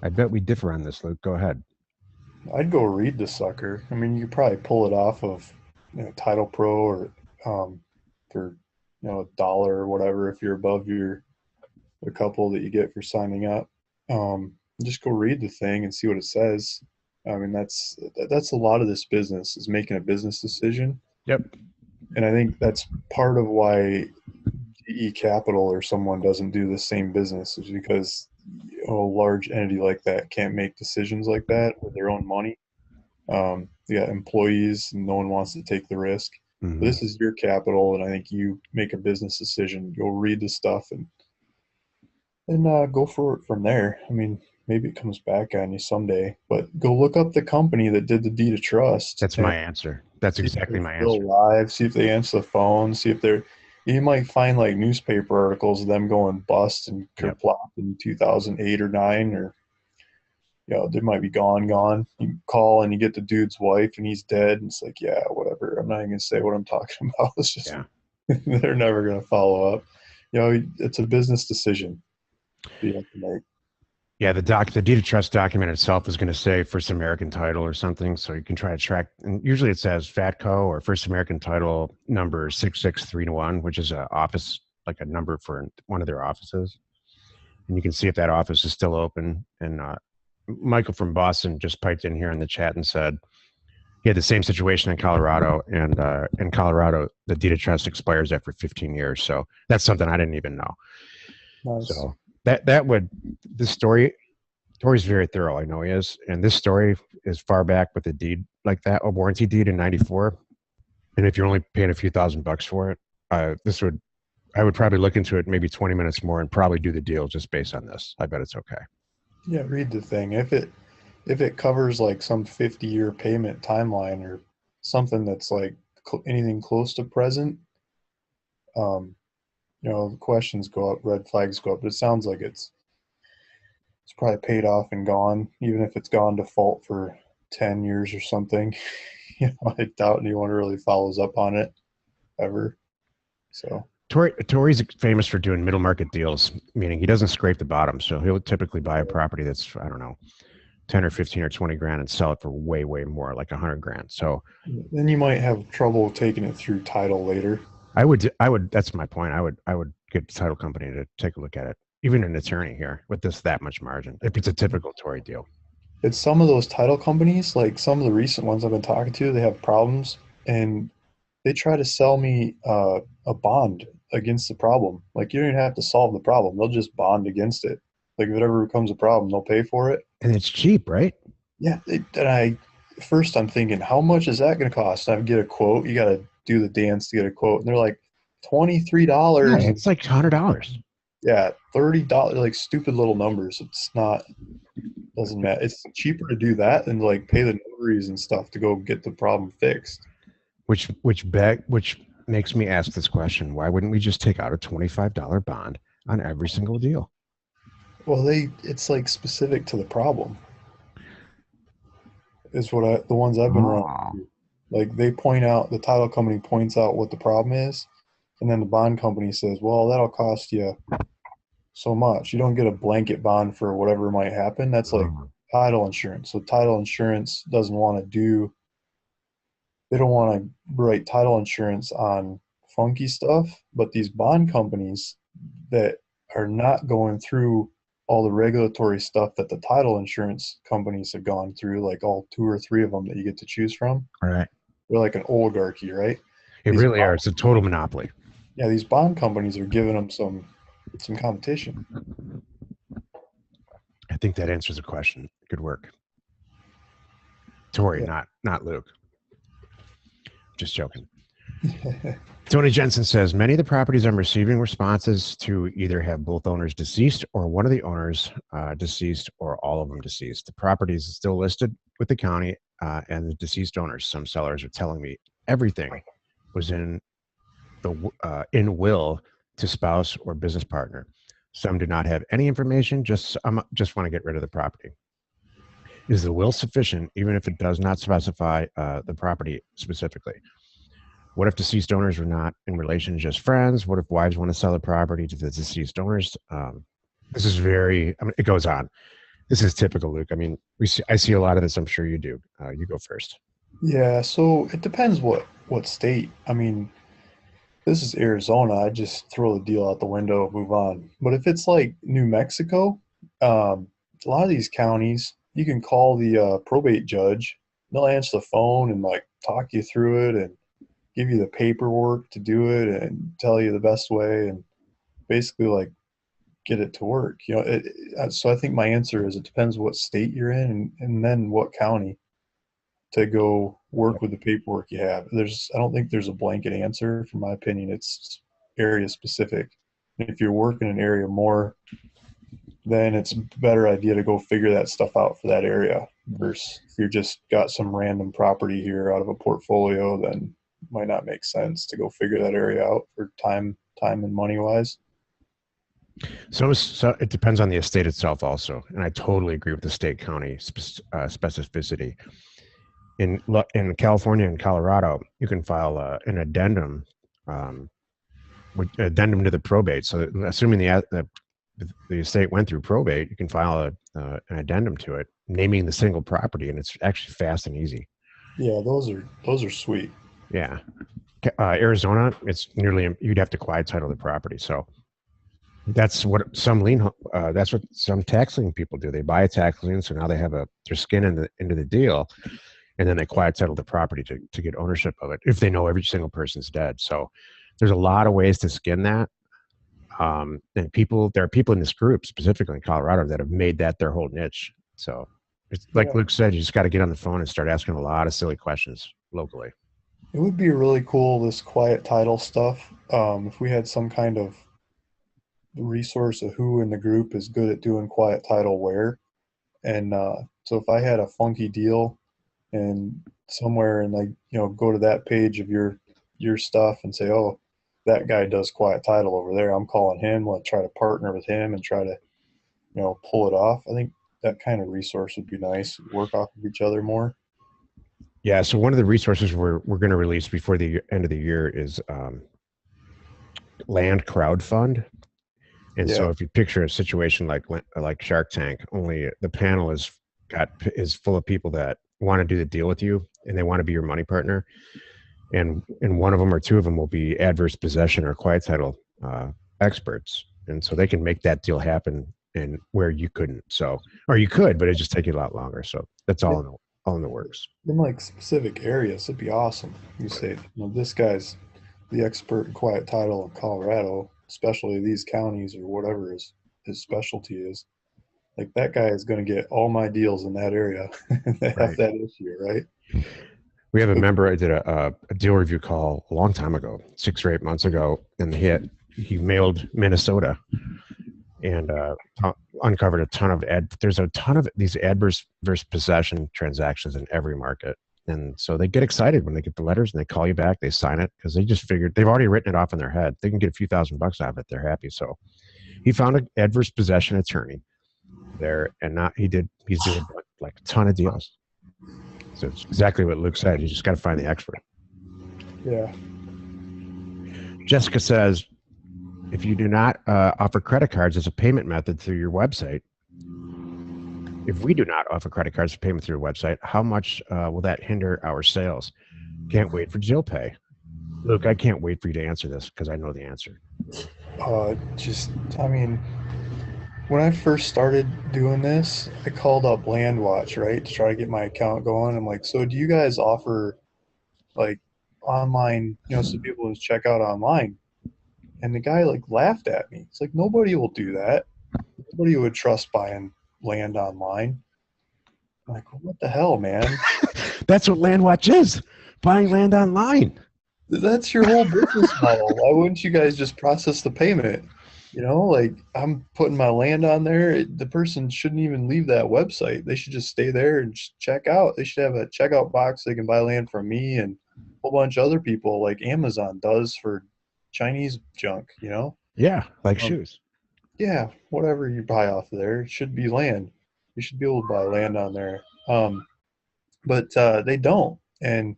I bet we differ on this, Luke. Go ahead. I'd go read the sucker. I mean, you could probably pull it off of Title Pro or for $1 or whatever if you're above the couple that you get for signing up. Just go read the thing and see what it says. I mean, that's a lot of this business is making a business decision. Yep. And I think that's part of why GE Capital or someone doesn't do the same business is because a large entity like that can't make decisions like that with their own money. They got employees and no one wants to take the risk. Mhm. This is your capital, and I think you make a business decision. Go read the stuff and go for it from there. I mean, maybe it comes back on you someday, but go look up the company that did the deed of trust. That's my answer. That's exactly my Still answer. alive. See if they answer the phone. See if they're. You might find like newspaper articles of them going bust and Yep. kerplop in 2008 or 9, or they might be gone. You call and you get the dude's wife and he's dead, and it's like, yeah, whatever. I'm not even gonna say what I'm talking about. It's just they're never gonna follow up. It's a business decision you have to make. Yeah, the deed of trust document itself is going to say First American Title or something, so you can try to track. And usually it says FATCO or First American Title number 6631, which is a office, like a number for one of their offices, and you can see if that office is still open. And Michael from Boston just piped in here in the chat and said he had the same situation in Colorado, and in Colorado the deed of trust expires after 15 years. So that's something I didn't even know. Nice. So this story, Tori's very thorough. I know he is. And this story is far back with a deed like that, a warranty deed in 94. And if you're only paying a few $1,000s for it, I would probably look into it maybe 20 minutes more and probably do the deal just based on this. I bet it's okay. Yeah, read the thing. If it covers like some 50-year payment timeline or something that's like anything close to present, the questions go up, red flags go up. But it sounds like it's probably paid off and gone, even if it's gone default for 10 years or something. I doubt anyone really follows up on it ever. So Tori's famous for doing middle market deals, meaning he doesn't scrape the bottom. So he'll typically buy a property that's, I don't know, 10 or 15 or 20 grand and sell it for way, way more, like 100 grand. So then you might have trouble taking it through title later. I would, that's my point. I would get the title company to take a look at it, even an attorney here with that much margin, if it's a typical Tori deal. It's some of those title companies, like some of the recent ones I've been talking to, they have problems and they try to sell me a bond against the problem. Like, you don't even have to solve the problem. They'll just bond against it. Like, if it ever becomes a problem, they'll pay for it. And it's cheap, right? Yeah. First I'm thinking, how much is that going to cost? I get a quote. You got to do the dance to get a quote. And they're like, $23. Yeah, it's like $100. Yeah, $30, like stupid little numbers. It's not, doesn't matter. It's cheaper to do that than like pay the notaries and stuff to go get the problem fixed. Which makes me ask this question: why wouldn't we just take out a $25 bond on every single deal? Well, it's like specific to the problem. Is what the ones I've been running. Like, they point out, the title company points out what the problem is, and then the bond company says, well, that'll cost you so much. You don't get a blanket bond for whatever might happen. That's like title insurance. So title insurance doesn't want to they don't want to write title insurance on funky stuff, but these bond companies that are not going through all the regulatory stuff that the title insurance companies have gone through, like all 2 or 3 of them that you get to choose from. All right. They're like an oligarchy, right? They really are. It's a total monopoly. Yeah, these bond companies are giving them some competition. I think that answers the question. Good work. Tori, not Luke. Just joking. Tony Jensen says, many of the properties I'm receiving responses to either have both owners deceased or one of the owners deceased or all of them deceased. The property is still listed with the county and the deceased owners. Some sellers are telling me everything was in will to spouse or business partner. Some do not have any information, just want to get rid of the property. Is the will sufficient, even if it does not specify the property specifically? What if deceased owners were not in relation, just friends? What if wives want to sell the property to the deceased owners? This is it goes on. This is typical, Luke. I mean, I see a lot of this. I'm sure you do. You go first. Yeah, so it depends what state. I mean, this is Arizona. I just throw the deal out the window, move on. But if it's like New Mexico, a lot of these counties, you can call the probate judge. They'll answer the phone and like talk you through it and give you the paperwork to do it and tell you the best way and basically like get it to work. So I think my answer is it depends what state you're in and then what county to go work with the paperwork you have. I don't think there's a blanket answer. From my opinion, it's area specific. If you're working an area more, then it's a better idea to go figure that stuff out for that area versus if you're just got some random property here out of a portfolio, then it might not make sense to go figure that area out for time and money wise. So it depends on the estate itself also. And I totally agree with the state county specificity. In California and Colorado, you can file an addendum, addendum to the probate. So assuming the estate went through probate, you can file an addendum to it, naming the single property, and it's actually fast and easy. Yeah, those are sweet. Yeah, Arizona, it's you'd have to quiet title the property. So that's what that's what some tax lien people do. They buy a tax lien, so now they have their skin into the deal. And then they quiet title the property to get ownership of it if they know every single person's dead. So there's a lot of ways to skin that. And there are people in this group, specifically in Colorado, that have made that their whole niche. So it's like Luke said, you just got to get on the phone and start asking a lot of silly questions locally. It would be really cool, this quiet title stuff, if we had some kind of resource of who in the group is good at doing quiet title where. And so if I had a funky deal and somewhere and like go to that page of your stuff and say, oh, that guy does quiet title over there, I'm calling him, let's try to partner with him and try to pull it off. I think that kind of resource would be nice, work off of each other more. Yeah, so one of the resources we're going to release before the end of the year is land crowdfund. And so if you picture a situation like Shark Tank, only the panel is full of people that want to do the deal with you and they want to be your money partner, and one of them or two of them will be adverse possession or quiet title experts, and so they can make that deal happen and where you couldn't. So, or you could, but it just take you a lot longer. So that's all in the works. In like specific areas, it'd be awesome. You say, this guy's the expert in quiet title in Colorado, especially these counties or whatever his specialty is. Like that guy is going to get all my deals in that area. They have that issue, right? We have a member. I did a deal review call a long time ago, 6 or 8 months ago, and he mailed Minnesota and uncovered a ton of there's a ton of these adverse possession transactions in every market. And so they get excited when they get the letters and they call you back, they sign it because they just figured they've already written it off in their head. They can get a few $1,000 out of it. They're happy. So he found an adverse possession attorney there, and he's doing like a ton of deals. So it's exactly what Luke said. You just got to find the expert. Yeah. Jessica says, if you do not offer credit cards as a payment method through your website, if we do not offer credit cards for payment through your website, how much will that hinder our sales? Can't wait for Jill Pay. Luke, I can't wait for you to answer this because I know the answer. When I first started doing this, I called up LandWatch, right, to try to get my account going. I'm like, so do you guys offer like online, so people just check out online? And the guy like laughed at me. It's like, nobody will do that. Nobody would trust buying land online. I'm like, what the hell, man? That's what LandWatch is, buying land online. That's your whole business model. Why wouldn't you guys just process the payment? Like I'm putting my land on there. The person shouldn't even leave that website. They should just stay there and just check out. They should have a checkout box. They can buy land from me and a whole bunch of other people like Amazon does for Chinese junk, Yeah, like shoes. yeah, whatever you buy off there, it should be land. You should be able to buy land on there. But they don't. And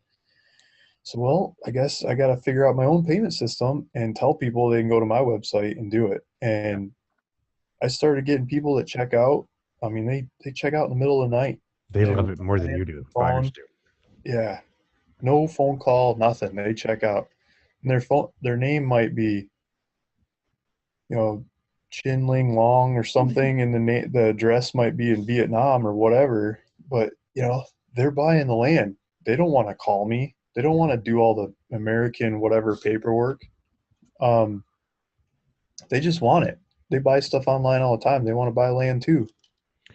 so, well, I guess I got to figure out my own payment system and tell people they can go to my website and do it. And I started getting people that check out. I mean, they check out in the middle of the night. They And love it more than you do. Buyers phone, do. yeah, no phone call, nothing. They check out. And their name might be, you know, Chin Ling Long or something, and the address might be in Vietnam or whatever. But they're buying the land. They don't want to call me. They don't want to do all the American whatever paperwork. Um, they just want it. They buy stuff online all the time. They want to buy land too,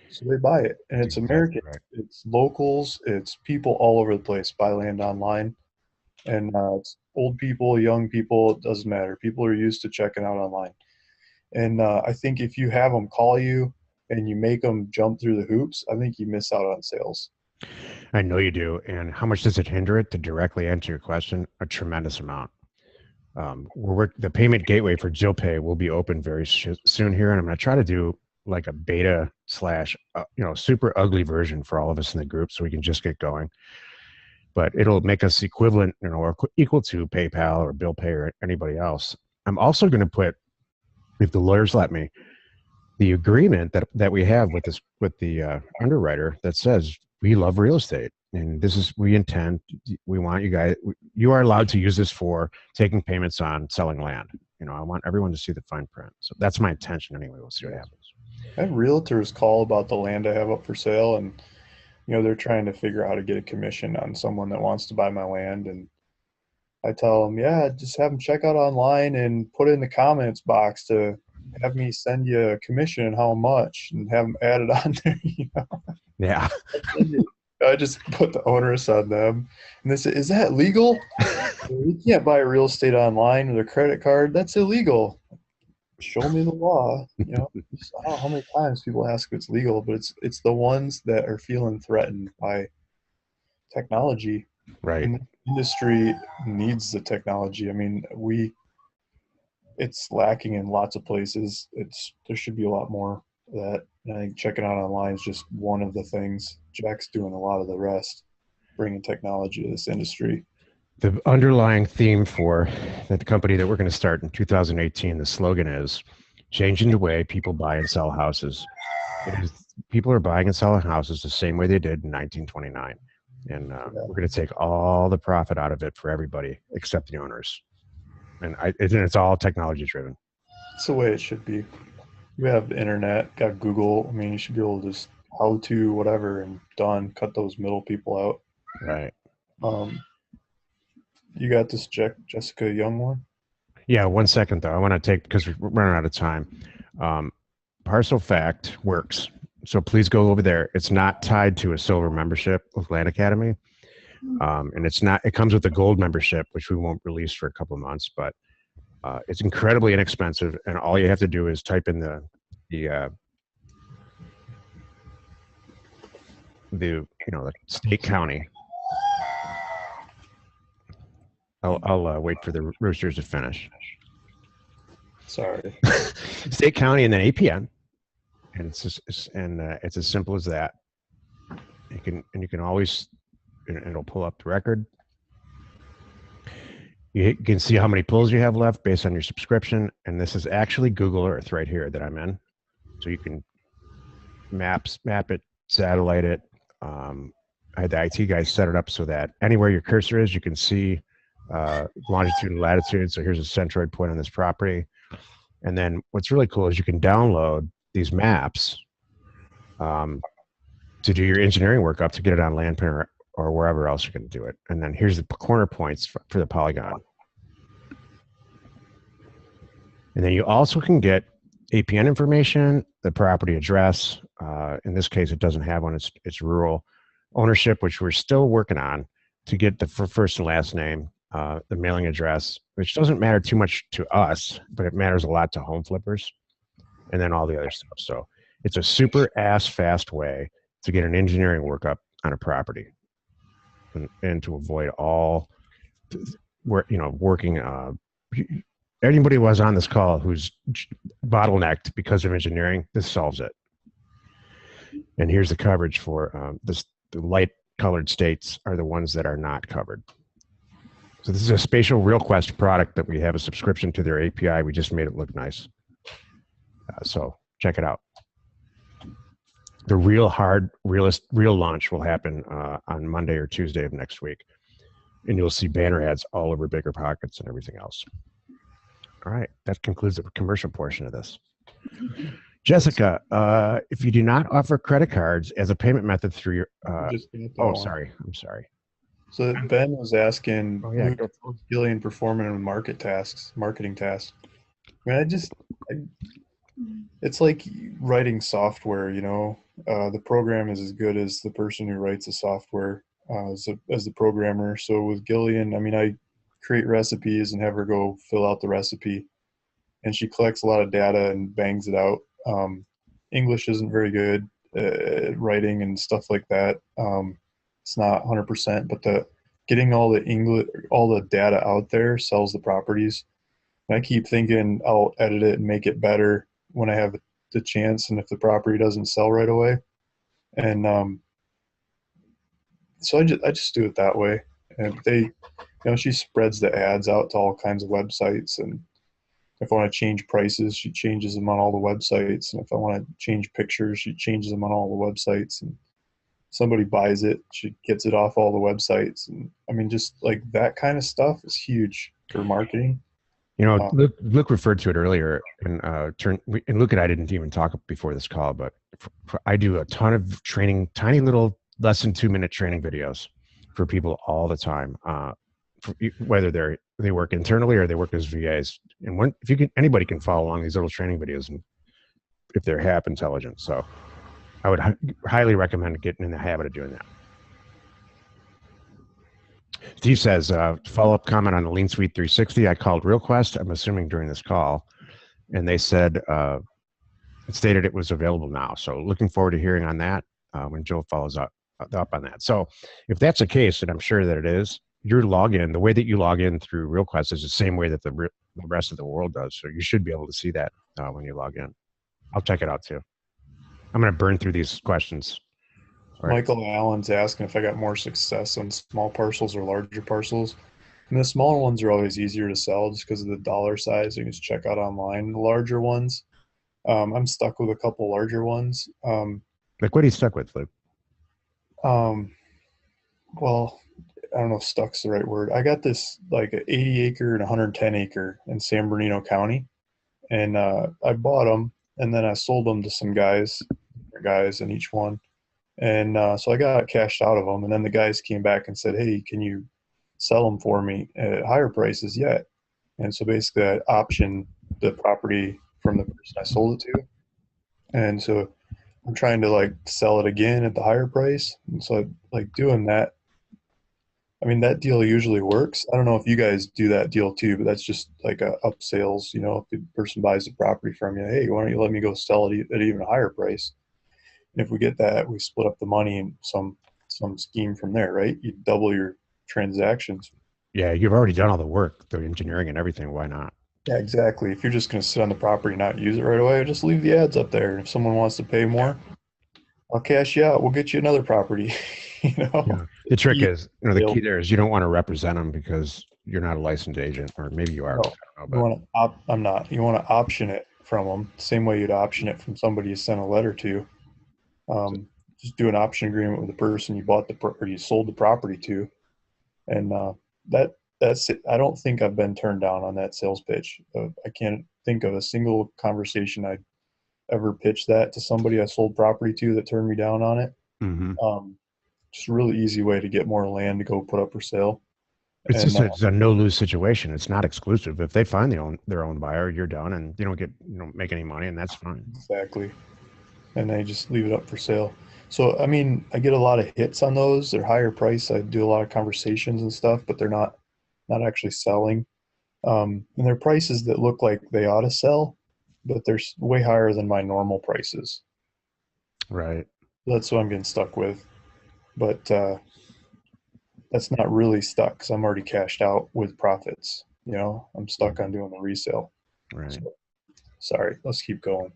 so they buy it, and That's it's exactly American. right. It's locals. It's people all over the place buy land online, and it's old people, young people. It doesn't matter. People are used to checking out online. And I think if you have them call you and you make them jump through the hoops, I think you miss out on sales. I know you do. And how much does it hinder it? To directly answer your question, a tremendous amount. The payment gateway for Jill Pay will be open very soon here, and I'm going to try to do like a beta slash super ugly version for all of us in the group, so we can just get going. But it'll make us equivalent, or equal to PayPal or Bill Pay or anybody else. I'm also going to put, if the lawyers let me, the agreement that we have with the underwriter that says we love real estate, and we want you guys, you are allowed to use this for taking payments on selling land. I want everyone to see the fine print. So that's my intention anyway. We'll see what happens. I have realtors call about the land I have up for sale, and they're trying to figure out how to get a commission on someone that wants to buy my land. And I tell them, yeah, just have them check out online and put in the comments box to have me send you a commission and how much, and have them add it on there. Yeah. I just put the onus on them, and they say, "Is that legal? You can't buy real estate online with a credit card. That's illegal." Show me the law. I don't know how many times people ask if it's legal, but it's the ones that are feeling threatened by technology. Right. And the industry needs the technology. I mean, it's lacking in lots of places. There should be a lot more of that. And I think checking out online is just one of the things. Jack's doing a lot of the rest, bringing technology to this industry. The underlying theme for the company that we're going to start in 2018, the slogan is changing the way people buy and sell houses. People are buying and selling houses the same way they did in 1929. And we're going to take all the profit out of it for everybody except the owners. And it's all technology driven. It's the way it should be. You have the internet, got Google. I mean, you should be able to just how to whatever and done. Cut those middle people out. Right. You got this Jessica Young one? Yeah, 1 second though. I want to take, because we're running out of time. Parcel Fact works. So please go over there. It's not tied to a silver membership with Land Academy. And it comes with a gold membership, which we won't release for a couple of months, but it's incredibly inexpensive. And all you have to do is type in the state county. I'll wait for the roosters to finish. Sorry. State county and then APN, and it's as simple as that. You can always, it'll pull up the record. You can see how many pulls you have left based on your subscription, and this is actually Google Earth right here that I'm in, so you can map it, satellite it. I had the IT guys set it up so that anywhere your cursor is, you can see longitude and latitude. So here's a centroid point on this property. And then what's really cool is you can download these maps to do your engineering work up to get it on LandPin or wherever else you're going to do it. And then here's the corner points for the polygon. And then you also can get APN information, the property address. In this case, it doesn't have one. It's rural ownership, which we're still working on to get the first and last name, the mailing address, which doesn't matter too much to us, but it matters a lot to home flippers, and then all the other stuff. So it's a super fast way to get an engineering workup on a property, and to avoid all working anybody who was on this call who's bottlenecked because of engineering, this solves it. And here's the coverage for this. The light colored states are the ones that are not covered. So this is a spatial RealQuest product that we have a subscription to their API. We just made it look nice. So check it out. The real launch will happen on Monday or Tuesday of next week. And you'll see banner ads all over BiggerPockets and everything else. All right, that concludes the commercial portion of this. Jessica, if you do not offer credit cards as a payment method through your, sorry, I'm sorry. So Ben was asking, go Gillian performing on marketing tasks. I mean, it's like writing software, you know. The program is as good as the person who writes the software as the programmer. So with Gillian, I mean, I create recipes and have her go fill out the recipe, and she collects a lot of data and bangs it out. English isn't very good at writing and stuff like that. It's not 100%, but getting all the data out there sells the properties. And I keep thinking I'll edit it and make it better when I have the chance, and if the property doesn't sell right away. And so I just do it that way. And she spreads the ads out to all kinds of websites, and if I want to change prices, she changes them on all the websites. And if I want to change pictures, she changes them on all the websites. And somebody buys it, she gets it off all the websites. And I mean, just like that kind of stuff is huge for marketing. You know, Luke referred to it earlier, and Luke and I didn't even talk before this call, but I do a ton of training, tiny little less than 2-minute training videos for people all the time, whether they work internally or they work as VAs. And anybody can follow along these little training videos, and if they're HAP intelligent. So I would highly recommend getting in the habit of doing that. Steve says, follow-up comment on the Lean Suite 360. I called RealQuest, I'm assuming during this call, and they said it stated it was available now. So looking forward to hearing on that when Joe follows up on that. So if that's the case, and I'm sure that it is, your login, the way that you log in through RealQuest is the same way that the rest of the world does. So you should be able to see that when you log in. I'll check it out too. I'm going to burn through these questions. Right. Michael Allen's asking if I got more success on small parcels or larger parcels. And the smaller ones are always easier to sell just because of the dollar size. You can just check out online. The larger ones, I'm stuck with a couple larger ones. Like, what are you stuck with, Luke? Well, I don't know if stuck's the right word. I got this like an 80 acre and 110 acre in San Bernardino County. And I bought them, and then I sold them to some guys in each one. And so I got cashed out of them. And then the guys came back and said, hey, can you sell them for me at higher prices yet? And so basically I optioned the property from the person I sold it to. And so I'm trying to like sell it again at the higher price. And so like doing that, I mean, that deal usually works. I don't know if you guys do that deal too, but that's just like a up sales, you know, if the person buys the property from you, hey, why don't you let me go sell it at even a higher price? And if we get that, we split up the money in some scheme from there, right? You double your transactions. Yeah, you've already done all the work, the engineering and everything. Why not? Yeah, exactly. If you're just going to sit on the property and not use it right away, just leave the ads up there. And if someone wants to pay more, I'll cash you out. We'll get you another property. You know? Yeah. The trick is, the key there is you don't want to represent them because you're not a licensed agent, or maybe you are. No, I'm not. You want to option it from them, same way you'd option it from somebody you sent a letter to. Just do an option agreement with the person you bought or you sold the property to, and that's it. I don't think I've been turned down on that sales pitch. I can't think of a single conversation I ever pitched that to somebody I sold property to that turned me down on it. Mm-hmm. Just a really easy way to get more land to go put up for sale. It's a no-lose situation. It's not exclusive. If they find their own buyer, you're done, and you don't make any money, and that's fine. Exactly. And they just leave it up for sale. So, I mean, I get a lot of hits on those. They're higher price. I do a lot of conversations and stuff, but they're not actually selling. And they're prices that look like they ought to sell, but they're way higher than my normal prices. Right. That's what I'm getting stuck with. But that's not really stuck because I'm already cashed out with profits. I'm stuck on doing the resale. Right. So, sorry, let's keep going.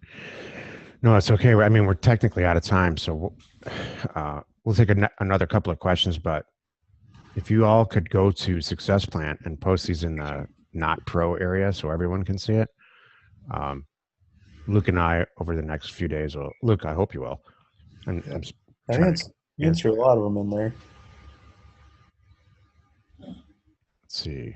No, it's okay. I mean, we're technically out of time, so we'll take another couple of questions. But if you all could go to Success Plant and post these in the not pro area so everyone can see it, Luke and I over the next few days will. Luke, I hope you will. And Yeah. I'm I trying answer, to answer a lot of them in there. Let's see.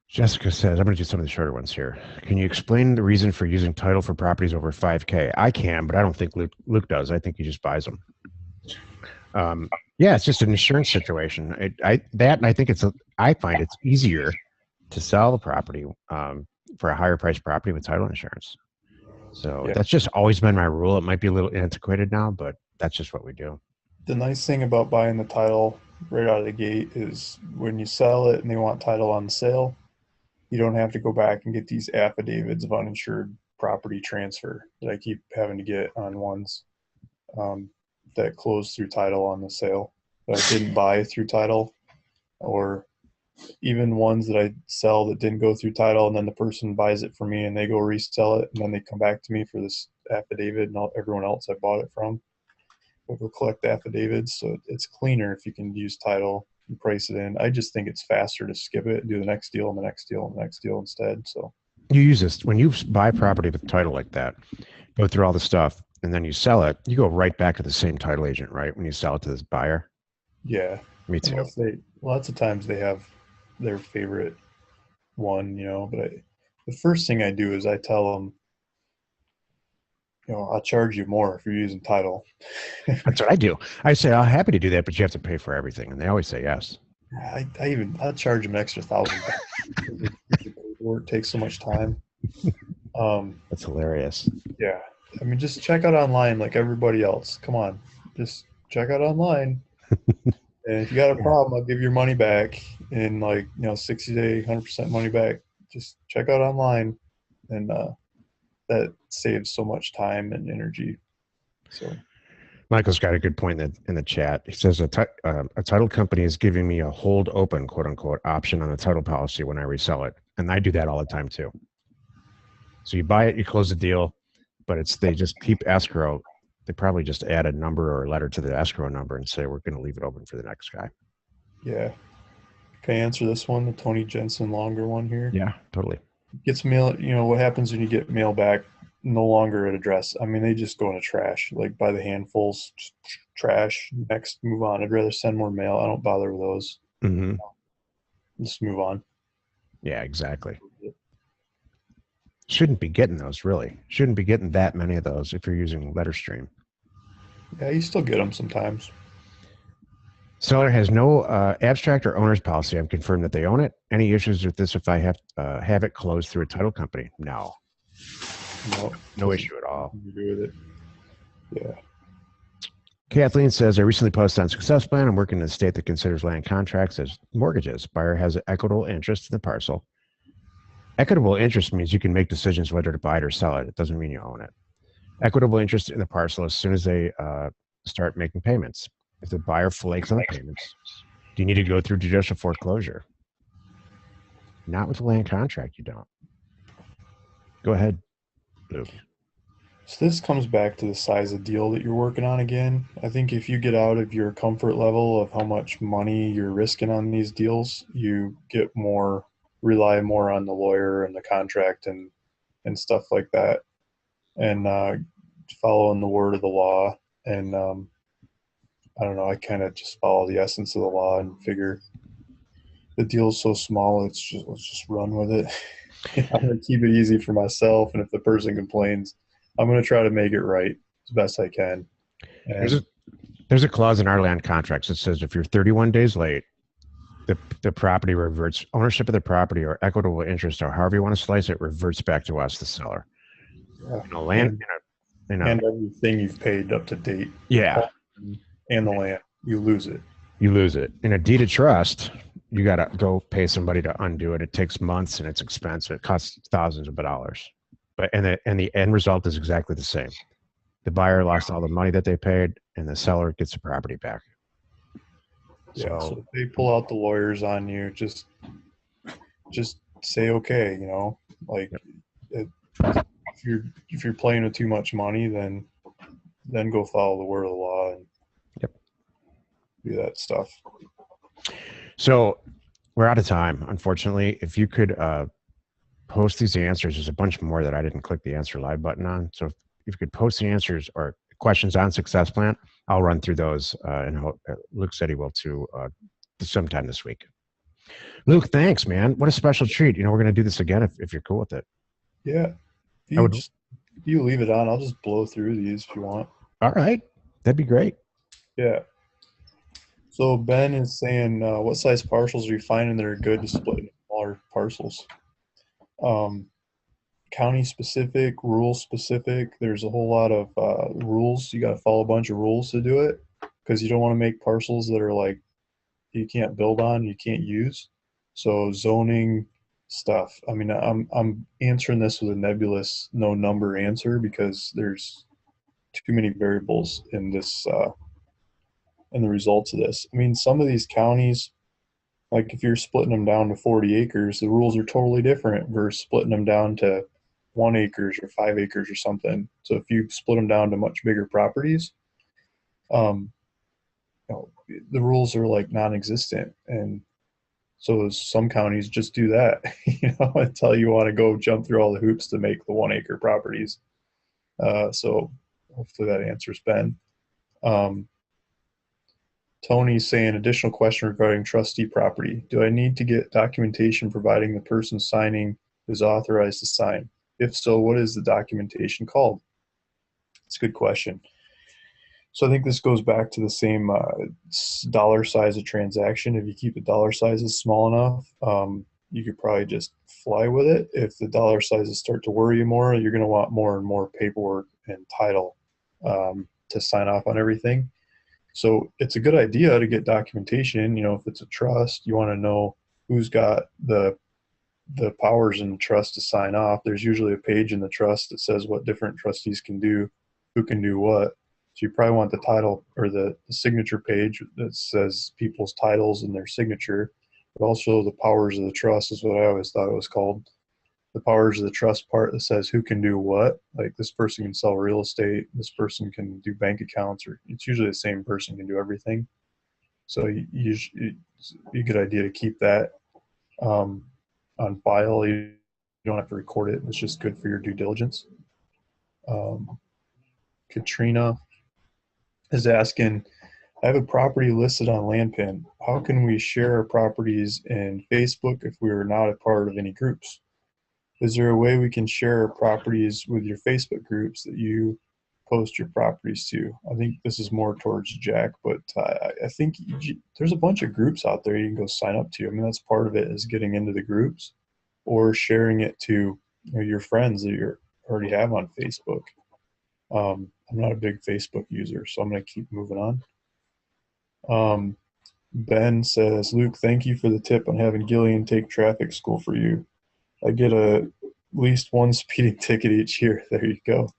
Jessica says, I'm going to do some of the shorter ones here. Can you explain the reason for using title for properties over 5K? I can, but I don't think Luke does. I think he just buys them. Yeah, it's just an insurance situation. And I think I find it's easier to sell the property for a higher price property with title insurance. So Yeah. that's just always been my rule. It might be a little antiquated now, but that's just what we do. The nice thing about buying the title right out of the gate is when you sell it and they want title on the sale, you don't have to go back and get these affidavits of uninsured property transfer that I keep having to get on ones that closed through title on the sale that I didn't buy through title, or even ones that I sell that didn't go through title, and then the person buys it for me and they go resell it, and then they come back to me for this affidavit, and everyone else I bought it from will go collect affidavits. So it's cleaner if you can use title and price it in. I just think it's faster to skip it and do the next deal and the next deal and the next deal instead. So You use this when you buy property with title like that, go through all the stuff, and then you sell it, you go right back to the same title agent, right? When you sell it to this buyer. yeah, Me too. lots of times they have their favorite one, but the first thing I do is I tell them, I'll charge you more if you're using title. That's what I do. I say, I'm happy to do that, but you have to pay for everything. And they always say yes. I'll charge them an extra $1,000 because the paperwork takes so much time. That's hilarious. Yeah. I mean, just check out online like everybody else. Come on. Just check out online. And if you got a problem, I'll give your money back in 60 day, 100% money back. Just check out online. And that saves so much time and energy. So Michael's got a good point in the chat. He says a title company is giving me a hold open, quote unquote, option on the title policy when I resell it. And I do that all the time too. So you buy it, you close the deal, but they just keep escrow. They probably just add a number or a letter to the escrow number and say, we're going to leave it open for the next guy. yeah. Can I answer this one, the Tony Jensen longer one here? Yeah, totally. Gets mail, what happens when you get mail back no longer at address? I mean, they just go in the trash, like by the handfuls, trash. Next, move on. I'd rather send more mail. I don't bother with those. Mm-hmm. Just move on. Yeah, exactly. Shouldn't be getting those, really. Shouldn't be getting that many of those if you're using LetterStream. Yeah, you still get them sometimes. Seller has no abstract or owner's policy. I've confirmed that they own it. Any issues with this if I have it closed through a title company? No. No issue at all. Do with it. Yeah. Kathleen says, I recently posted on Success Plan. I'm working in a state that considers land contracts as mortgages. Buyer has an equitable interest in the parcel. Equitable interest means you can make decisions whether to buy it or sell it. It doesn't mean you own it. Equitable interest in the parcel as soon as they start making payments. If the buyer flakes on the payments, do you need to go through judicial foreclosure? Not with a land contract, you don't. Go ahead, Luke. So this comes back to the size of deal that you're working on again. I think if you get out of your comfort level of how much money you're risking on these deals, you rely more on the lawyer and the contract and stuff like that, and following the word of the law. And I don't know, I kind of just follow the essence of the law and figure the deal's so small, let's just run with it. I'm going to keep it easy for myself, and if the person complains, I'm going to try to make it right as best I can. And there's a clause in our land contracts that says if you're 31 days late, the property reverts, ownership of the property or equitable interest or however you want to slice it reverts back to us, the seller. Yeah. And everything you've paid up to date. Yeah. And the land, you lose it. You lose it. In a deed of trust, you got to go pay somebody to undo it. It takes months and it's expensive. It costs thousands of dollars. And the end result is exactly the same. The buyer lost all the money that they paid, and the seller gets the property back. Yeah. So So, if they pull out the lawyers on you, just say okay. Like yep, if you're playing with too much money, then go follow the word of the law and yep. do that stuff. So we're out of time, unfortunately. If you could post these answers, there's a bunch more that I didn't click the answer live button on. So if you could post the answers or questions on Success Plan, I'll run through those. And Luke said he will too sometime this week. Luke, thanks, man. What a special treat. We're going to do this again if you're cool with it. Yeah. I would. If you leave it on, I'll just blow through these if you want. All right. That'd be great. Yeah. So Ben is saying, what size parcels are you finding that are good to split into smaller parcels? Um, County specific, rural specific. There's a whole lot of rules. You got to follow a bunch of rules to do it because you don't want to make parcels that are like you can't build on, you can't use. So zoning stuff. I mean, I'm answering this with a nebulous, no number answer because there's too many variables in this in the results of this. I mean, some of these counties, like if you're splitting them down to 40 acres, the rules are totally different versus splitting them down to 1 acres or 5 acres or something. So if you split them down to much bigger properties, um, the rules are like non-existent, and so some counties just do that, until you want to go jump through all the hoops to make the 1 acre properties. So hopefully that answers Ben. Um, Tony's saying additional question regarding trustee property. Do I need to get documentation providing the person signing is authorized to sign? If so, what is the documentation called? It's a good question. So I think this goes back to the same dollar size of transaction. If you keep the dollar sizes small enough, you could probably just fly with it. If the dollar sizes start to worry you more, you're going to want more and more paperwork and title to sign off on everything. So it's a good idea to get documentation. If it's a trust, you want to know who's got the powers in the trust to sign off. There's usually a page in the trust that says what different trustees can do, who can do what. So you probably want the title or the signature page that says people's titles and their signature, but also the powers of the trust is what I always thought it was called. The powers of the trust part that says who can do what. Like this person can sell real estate, this person can do bank accounts, or it's usually the same person can do everything. So it's a good idea to keep that um, on file. You don't have to record it. It's just good for your due diligence. Um, Katrina is asking, I have a property listed on Landpin. How can we share our properties in Facebook if we are not a part of any groups? Is there a way we can share our properties with your Facebook groups that you post your properties to? I think this is more towards Jack, but I think there's a bunch of groups out there you can go sign up to. I mean, that's part of it is getting into the groups or sharing it to your friends that you already have on Facebook. I'm not a big Facebook user, so I'm going to keep moving on. Ben says, Luke, thank you for the tip on having Gillian take traffic school for you. I get at least one speeding ticket each year. There you go.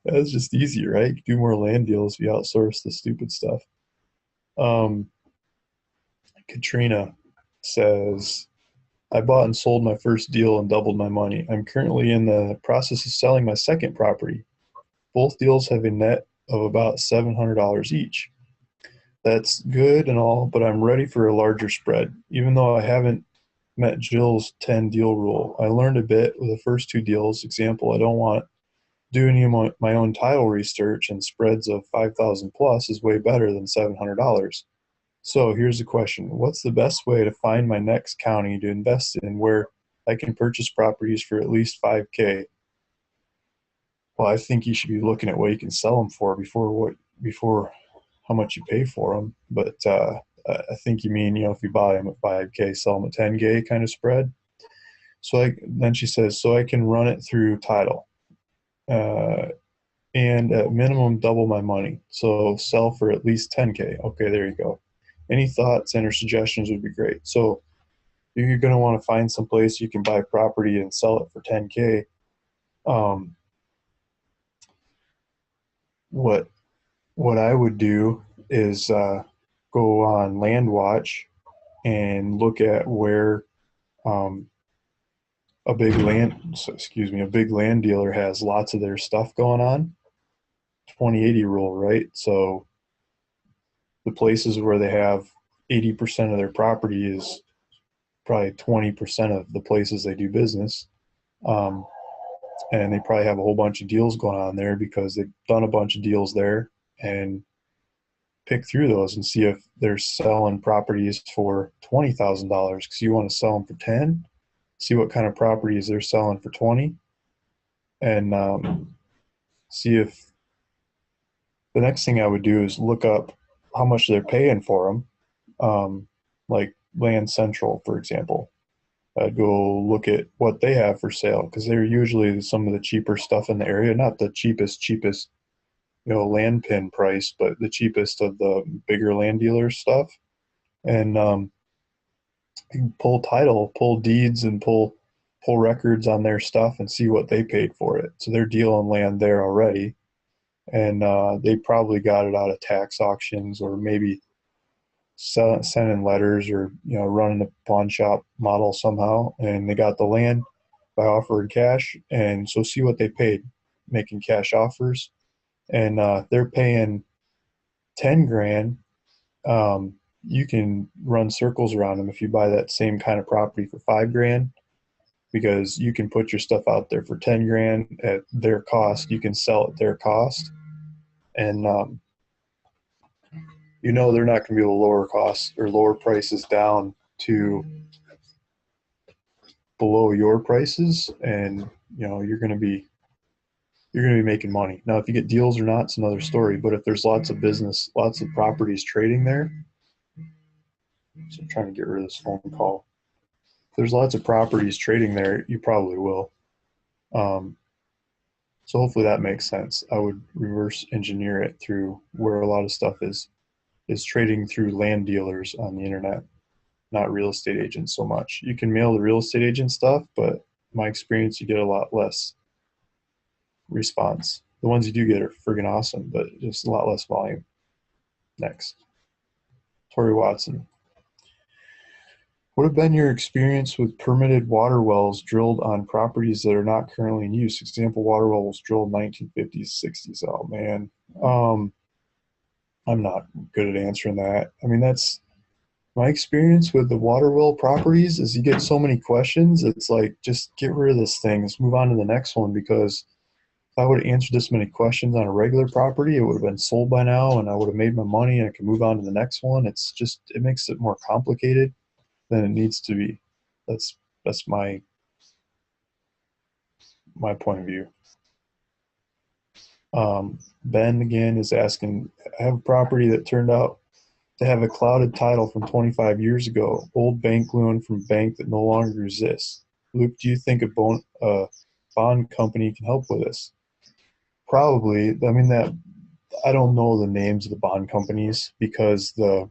That's just easy, right? Do more land deals if you outsource the stupid stuff. Um, Katrina says, I bought and sold my first deal and doubled my money. I'm currently in the process of selling my second property. Both deals have a net of about $700 each. That's good and all, but I'm ready for a larger spread. Even though I haven't met Jill's 10 deal rule, I learned a bit with the first two deals. Example, I don't want do any of my own title research, and spreads of 5,000 plus is way better than $700. So here's the question. What's the best way to find my next county to invest in where I can purchase properties for at least 5K? Well, I think you should be looking at what you can sell them for before how much you pay for them. But I think you mean, if you buy them at 5K, sell them at 10K kind of spread. Then she says, so I can run it through title. And at minimum double my money. So sell for at least 10K. Okay, there you go. Any thoughts and or suggestions would be great. So you're going to want to find some place you can buy property and sell it for 10K. What I would do is go on Land Watch and look at where um, a big land dealer has lots of their stuff going on. 20/80 rule, right? So the places where they have 80% of their property is probably 20% of the places they do business. Um, and they probably have a whole bunch of deals going on there because they've done a bunch of deals there, and pick through those and see if they're selling properties for $20,000 because you want to sell them for 10. See what kind of properties they're selling for 20, and see if the next thing I would do is look up how much they're paying for them. Like Land Central, for example. I'd go look at what they have for sale because they're usually some of the cheaper stuff in the area. Not the cheapest, land pin price, but the cheapest of the bigger land dealers stuff. And you can pull title, pull deeds, and pull records on their stuff and see what they paid for it. So they're dealing land there already, and they probably got it out of tax auctions or maybe sending letters or running the pawn shop model somehow, and they got the land by offering cash. And so see what they paid, making cash offers, and they're paying 10 grand. You can run circles around them if you buy that same kind of property for 5 grand, because you can put your stuff out there for 10 grand at their cost. You can sell at their cost, and they're not going to be able to lower costs or lower prices down to below your prices, and you're going to be making money. Now, if you get deals or not, it's another story. But if there's lots of business, lots of properties trading there, so I'm trying to get rid of this phone call. If there's lots of properties trading there, you probably will. So hopefully that makes sense. I would reverse engineer it through where a lot of stuff is trading through land dealers on the internet, not real estate agents so much. You can mail the real estate agent stuff, but in my experience, you get a lot less response. The ones you do get are friggin' awesome, but just a lot less volume. Next. Tori Watson. What have been your experience with permitted water wells drilled on properties that are not currently in use? Example, water well was drilled 1950s, 60s. Oh, man. I'm not good at answering that. I mean, that's my experience with the water well properties is you get so many questions. It's like, just get rid of this thing. Let's move on to the next one, because if I would have answered this many questions on a regular property, it would have been sold by now and I would have made my money and I can move on to the next one. It's just, it makes it more complicated than it needs to be. That's my point of view. Ben again is asking, I have a property that turned out to have a clouded title from 25 years ago, old bank loan from a bank that no longer exists. Luke, do you think a bond company can help with this? Probably. I mean, that I don't know the names of the bond companies because the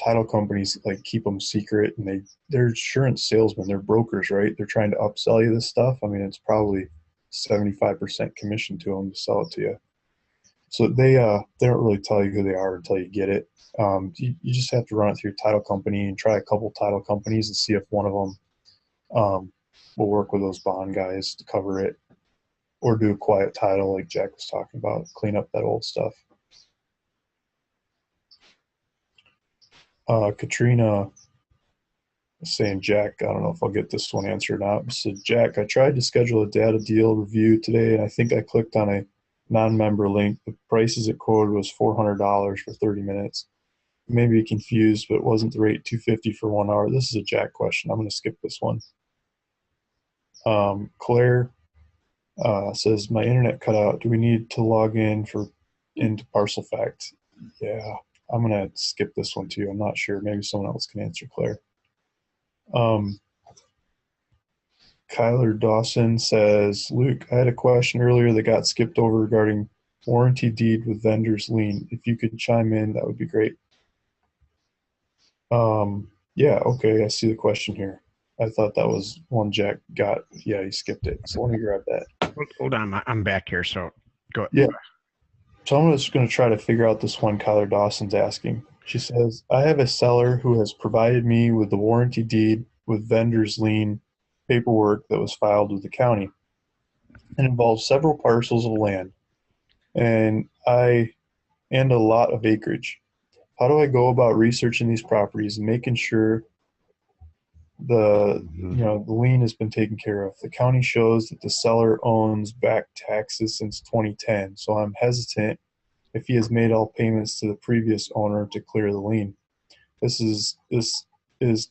title companies like keep them secret, and they're insurance salesmen, they're brokers, right? They're trying to upsell you this stuff. I mean, it's probably 75% commission to them to sell it to you. So they don't really tell you who they are until you get it. You just have to run it through your title company and try a couple title companies and see if one of them will work with those bond guys to cover it, or do a quiet title like Jack was talking about, clean up that old stuff. Katrina is saying, Jack, I don't know if I'll get this one answered or not. So Jack, I tried to schedule a data deal review today, and I think I clicked on a non-member link. The prices it quoted was $400 for 30 minutes. Maybe confused, but it wasn't the rate $250 for 1 hour. This is a Jack question. I'm going to skip this one. Claire says, my internet cut out. Do we need to log into Parcel Fact? Yeah, I'm going to skip this one too. I'm not sure. Maybe someone else can answer, Claire. Kyler Dawson says, Luke, I had a question earlier that got skipped over regarding warranty deed with vendor's lien. If you could chime in, that would be great. Yeah, okay, I see the question here. I thought that was one Jack got. Yeah, he skipped it. So let me grab that. Hold on, I'm back here, so go ahead. Yeah. So I'm just going to try to figure out this one Kyler Dawson's asking. She says, I have a seller who has provided me with the warranty deed with vendor's lien paperwork that was filed with the county and involves several parcels of land and a lot of acreage. How do I go about researching these properties and making sure Mhm. the lien has been taken care of? The county shows that the seller owns back taxes since 2010, so I'm hesitant if he has made all payments to the previous owner to clear the lien. This is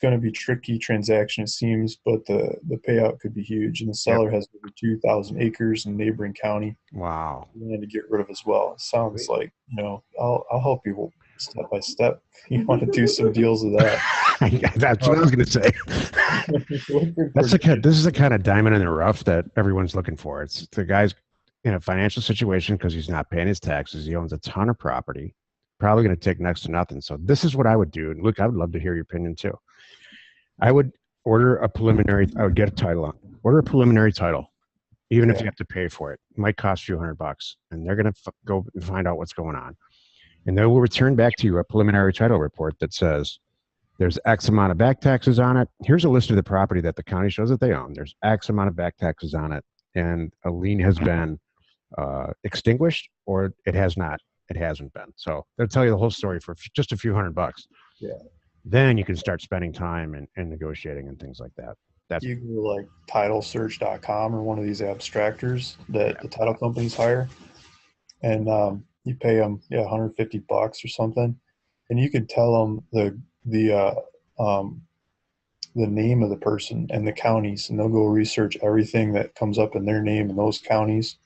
going to be tricky transaction, it seems, but the payout could be huge. And the Yep. seller has over 2,000 acres in neighboring county Wow. land to get rid of as well. It sounds like, I'll help you step by step. You want to do some deals with that? That's what I was Um, going to say. looking That's for the kind. This is the kind of diamond in the rough that everyone's looking for. It's the guy's in a financial situation because he's not paying his taxes. He owns a ton of property, probably going to take next to nothing. So this is what I would do. And Luke, I would love to hear your opinion too. I would order a preliminary. I would get a title on. Order a preliminary title, even if Yeah, you have to pay for it. It might cost you $100, and they're going to go and find out what's going on, and they will return back to you a preliminary title report that says there's X amount of back taxes on it. Here's a list of the property that the county shows that they own. There's X amount of back taxes on it, and a lien has been extinguished or it has not. It hasn't been. So they'll tell you the whole story for just a few $100. yeah. Then you can start spending time and negotiating and things like that. That's You go like titlesearch.com or one of these abstractors that yeah. the title companies hire, and you pay them, yeah, $150 or something, and you can tell them the name of the person and the counties, and they'll go research everything that comes up in their name in those counties,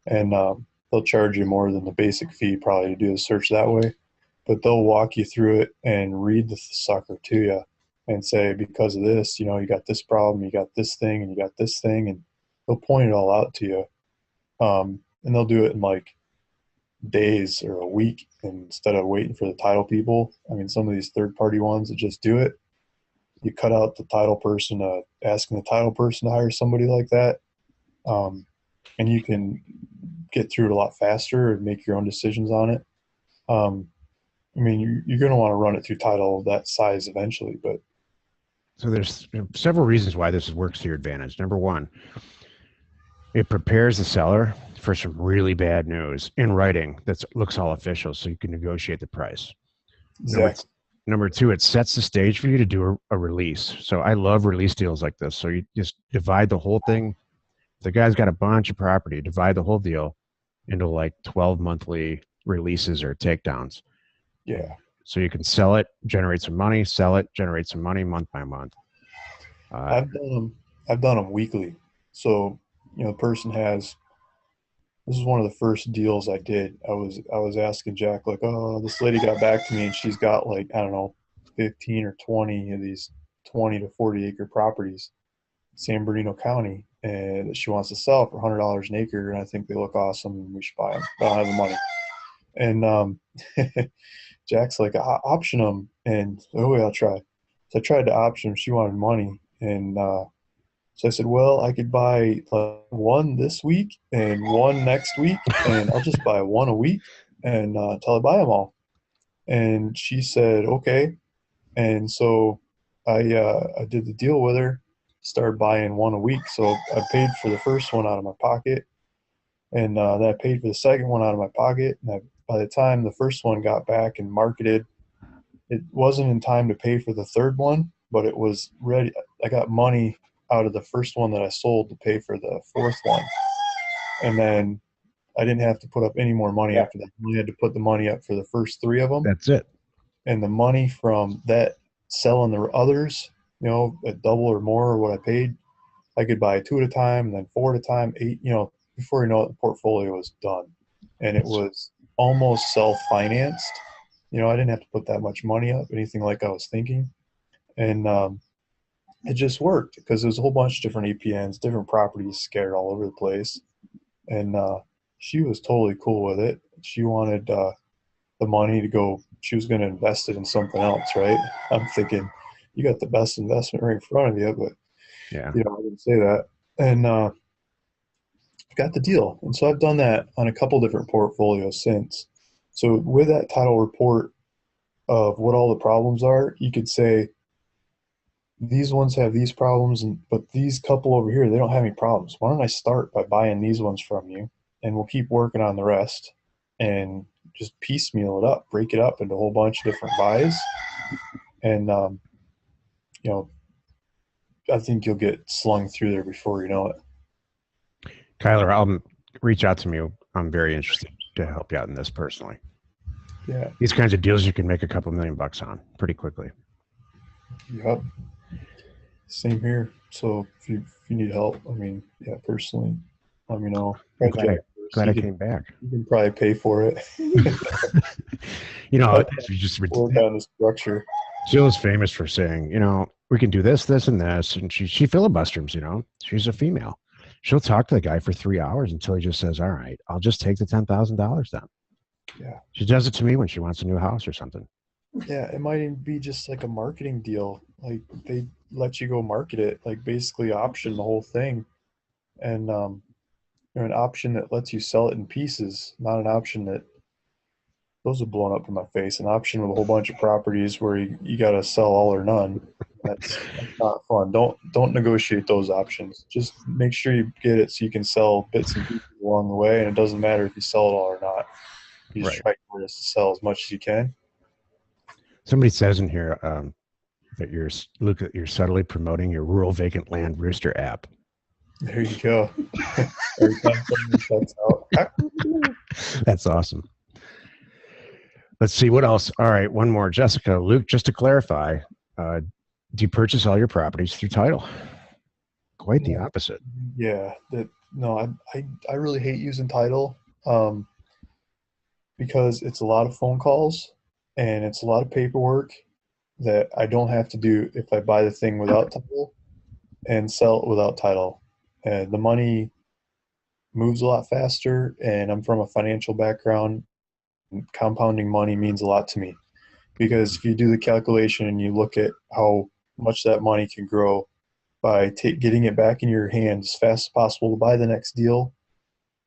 and they'll charge you more than the basic fee probably to do the search that way, but they'll walk you through it and read the sucker to you and say, because of this, you got this problem, you got this thing, and you got this thing, and they'll point it all out to you. And they'll do it in like days or a week instead of waiting for the title people. I mean, some of these third party ones that just do it, you cut out the title person, asking the title person to hire somebody like that. Um, and you can get through it a lot faster and make your own decisions on it. Um, I mean, you're going to want to run it through title that size eventually, but So there's several reasons why this works to your advantage. Number one, it prepares the seller for some really bad news in writing that looks all official, so you can negotiate the price. Number exactly. Number two, it sets the stage for you to do a release. So I love release deals like this. So you just divide the whole thing. The guy's got a bunch of property, divide the whole deal into like 12 monthly releases or takedowns. And Yeah. so you can sell it, generate some money, sell it, generate some money month by month. Uh, I've done them. I've done them weekly. So, the person has. This is one of the first deals I did. I was asking Jack like, oh, this lady got back to me and she's got like, I don't know, 15 or 20 of these 20 to 40 acre properties, San Bernardino County, and she wants to sell for $100 an acre, and I think they look awesome and we should buy them. But I don't have the money. And Jack's like, option them, and oh yeah, I'll try. So I tried to option them. She wanted money, and so I said, well, I could buy one this week and one next week, and I'll just buy one a week and until I buy them all. And she said, okay. And so I did the deal with her, started buying one a week. So I paid for the first one out of my pocket, and then I paid for the second one out of my pocket. And by the time the first one got back and marketed, it wasn't in time to pay for the third one, but it was ready. I got money out of the first one that I sold to pay for the fourth one. And then I didn't have to put up any more money after that. I had to put the money up for the first three of them. that's it. And the money from that selling the others, at double or more or what I paid, I could buy two at a time and then four at a time, eight, before you know it, the portfolio was done. And it That's was almost self financed. I didn't have to put that much money up, anything like I was thinking. And it just worked because there's a whole bunch of different APNs, different properties scattered all over the place. And she was totally cool with it. She wanted the money to go, she was going to invest it in something else, right? I'm thinking, you got the best investment right in front of you, but, yeah. I didn't say that. And got the deal. And so I've done that on a couple different portfolios since. So with that title report, of what all the problems are, you could say these ones have these problems, but these couple over here, they don't have any problems. Why don't I start by buying these ones from you, and we'll keep working on the rest, and just piecemeal it up, break it up into a whole bunch of different buys, and you know, I think you'll get slung through there before you know it. Kyler, reach out to me. I'm very interested to help you out in this personally. Yeah. These kinds of deals you can make a couple $1,000,000 on pretty quickly. Yep. Same here. So if you need help, I mean, yeah, personally, let me know. I'm glad I came back. You can probably pay for it. You know, But it's just work on the structure. Jill's famous for saying, you know, we can do this, this, and this, and she filibusters. You know, she's a female. She'll talk to the guy for 3 hours until he just says, "All right, I'll just take the $10,000 then." Yeah. She does it to me when she wants a new house or something. Yeah, it might even be just like a marketing deal. Like they let you go market it, like basically option the whole thing, and an option that lets you sell it in pieces, not an option that those are blown up in my face. An option with a whole bunch of properties where you got to sell all or none. That's not fun. Don't negotiate those options. Just make sure you get it so you can sell bits and pieces along the way, and it doesn't matter if you sell it all or not. You just try to sell as much as you can. Somebody says in here that you're subtly promoting your rural vacant land rooster app. There you go. Every time somebody shuts out. That's awesome. Let's see what else. All right, one more. Jessica, Luke, just to clarify, do you purchase all your properties through title? Quite the opposite. Yeah. No, I really hate using title because it's a lot of phone calls and it's a lot of paperwork that I don't have to do if I buy the thing without title and sell it without title. And the money moves a lot faster, and I'm from a financial background. Compounding money means a lot to me because if you do the calculation and you look at how much that money can grow by getting it back in your hands as fast as possible to buy the next deal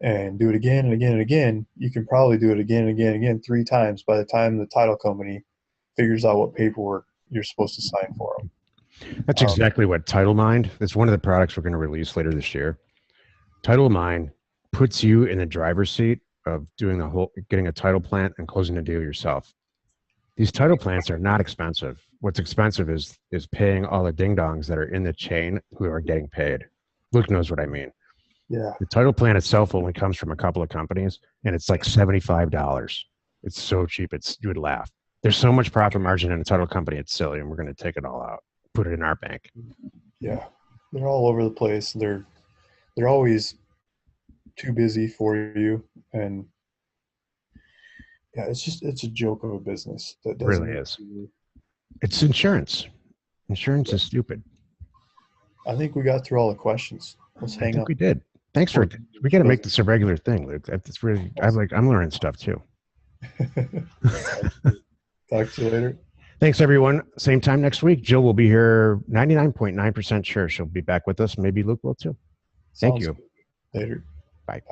and do it again and again and again, you can probably do it again and again and again 3 times by the time the title company figures out what paperwork you're supposed to sign for them. That's exactly what Title Mind. It's one of the products we're going to release later this year. Title Mind puts you in the driver's seat of getting a title plant and closing the deal yourself. These title plants are not expensive. What's expensive is paying all the ding dongs that are in the chain who are getting paid. Luke knows what I mean. Yeah. The title plant itself only comes from a couple of companies, and it's like $75. It's so cheap. You would laugh. There's so much profit margin in a title company. It's silly, and we're going to take it all out, put it in our bank. Yeah. They're all over the place. They're always too busy for you, and yeah, it's a joke of a business. That doesn't really is. It's insurance. Insurance is stupid. I think we got through all the questions. Let's hang up. I think we did. Thanks for. We got to make this a regular thing, Luke. That's really. I'm learning stuff too. Talk to you later. Thanks, everyone. Same time next week. Jill will be here. 99.9% sure she'll be back with us. Maybe Luke will too. Thank you. Later. Bye.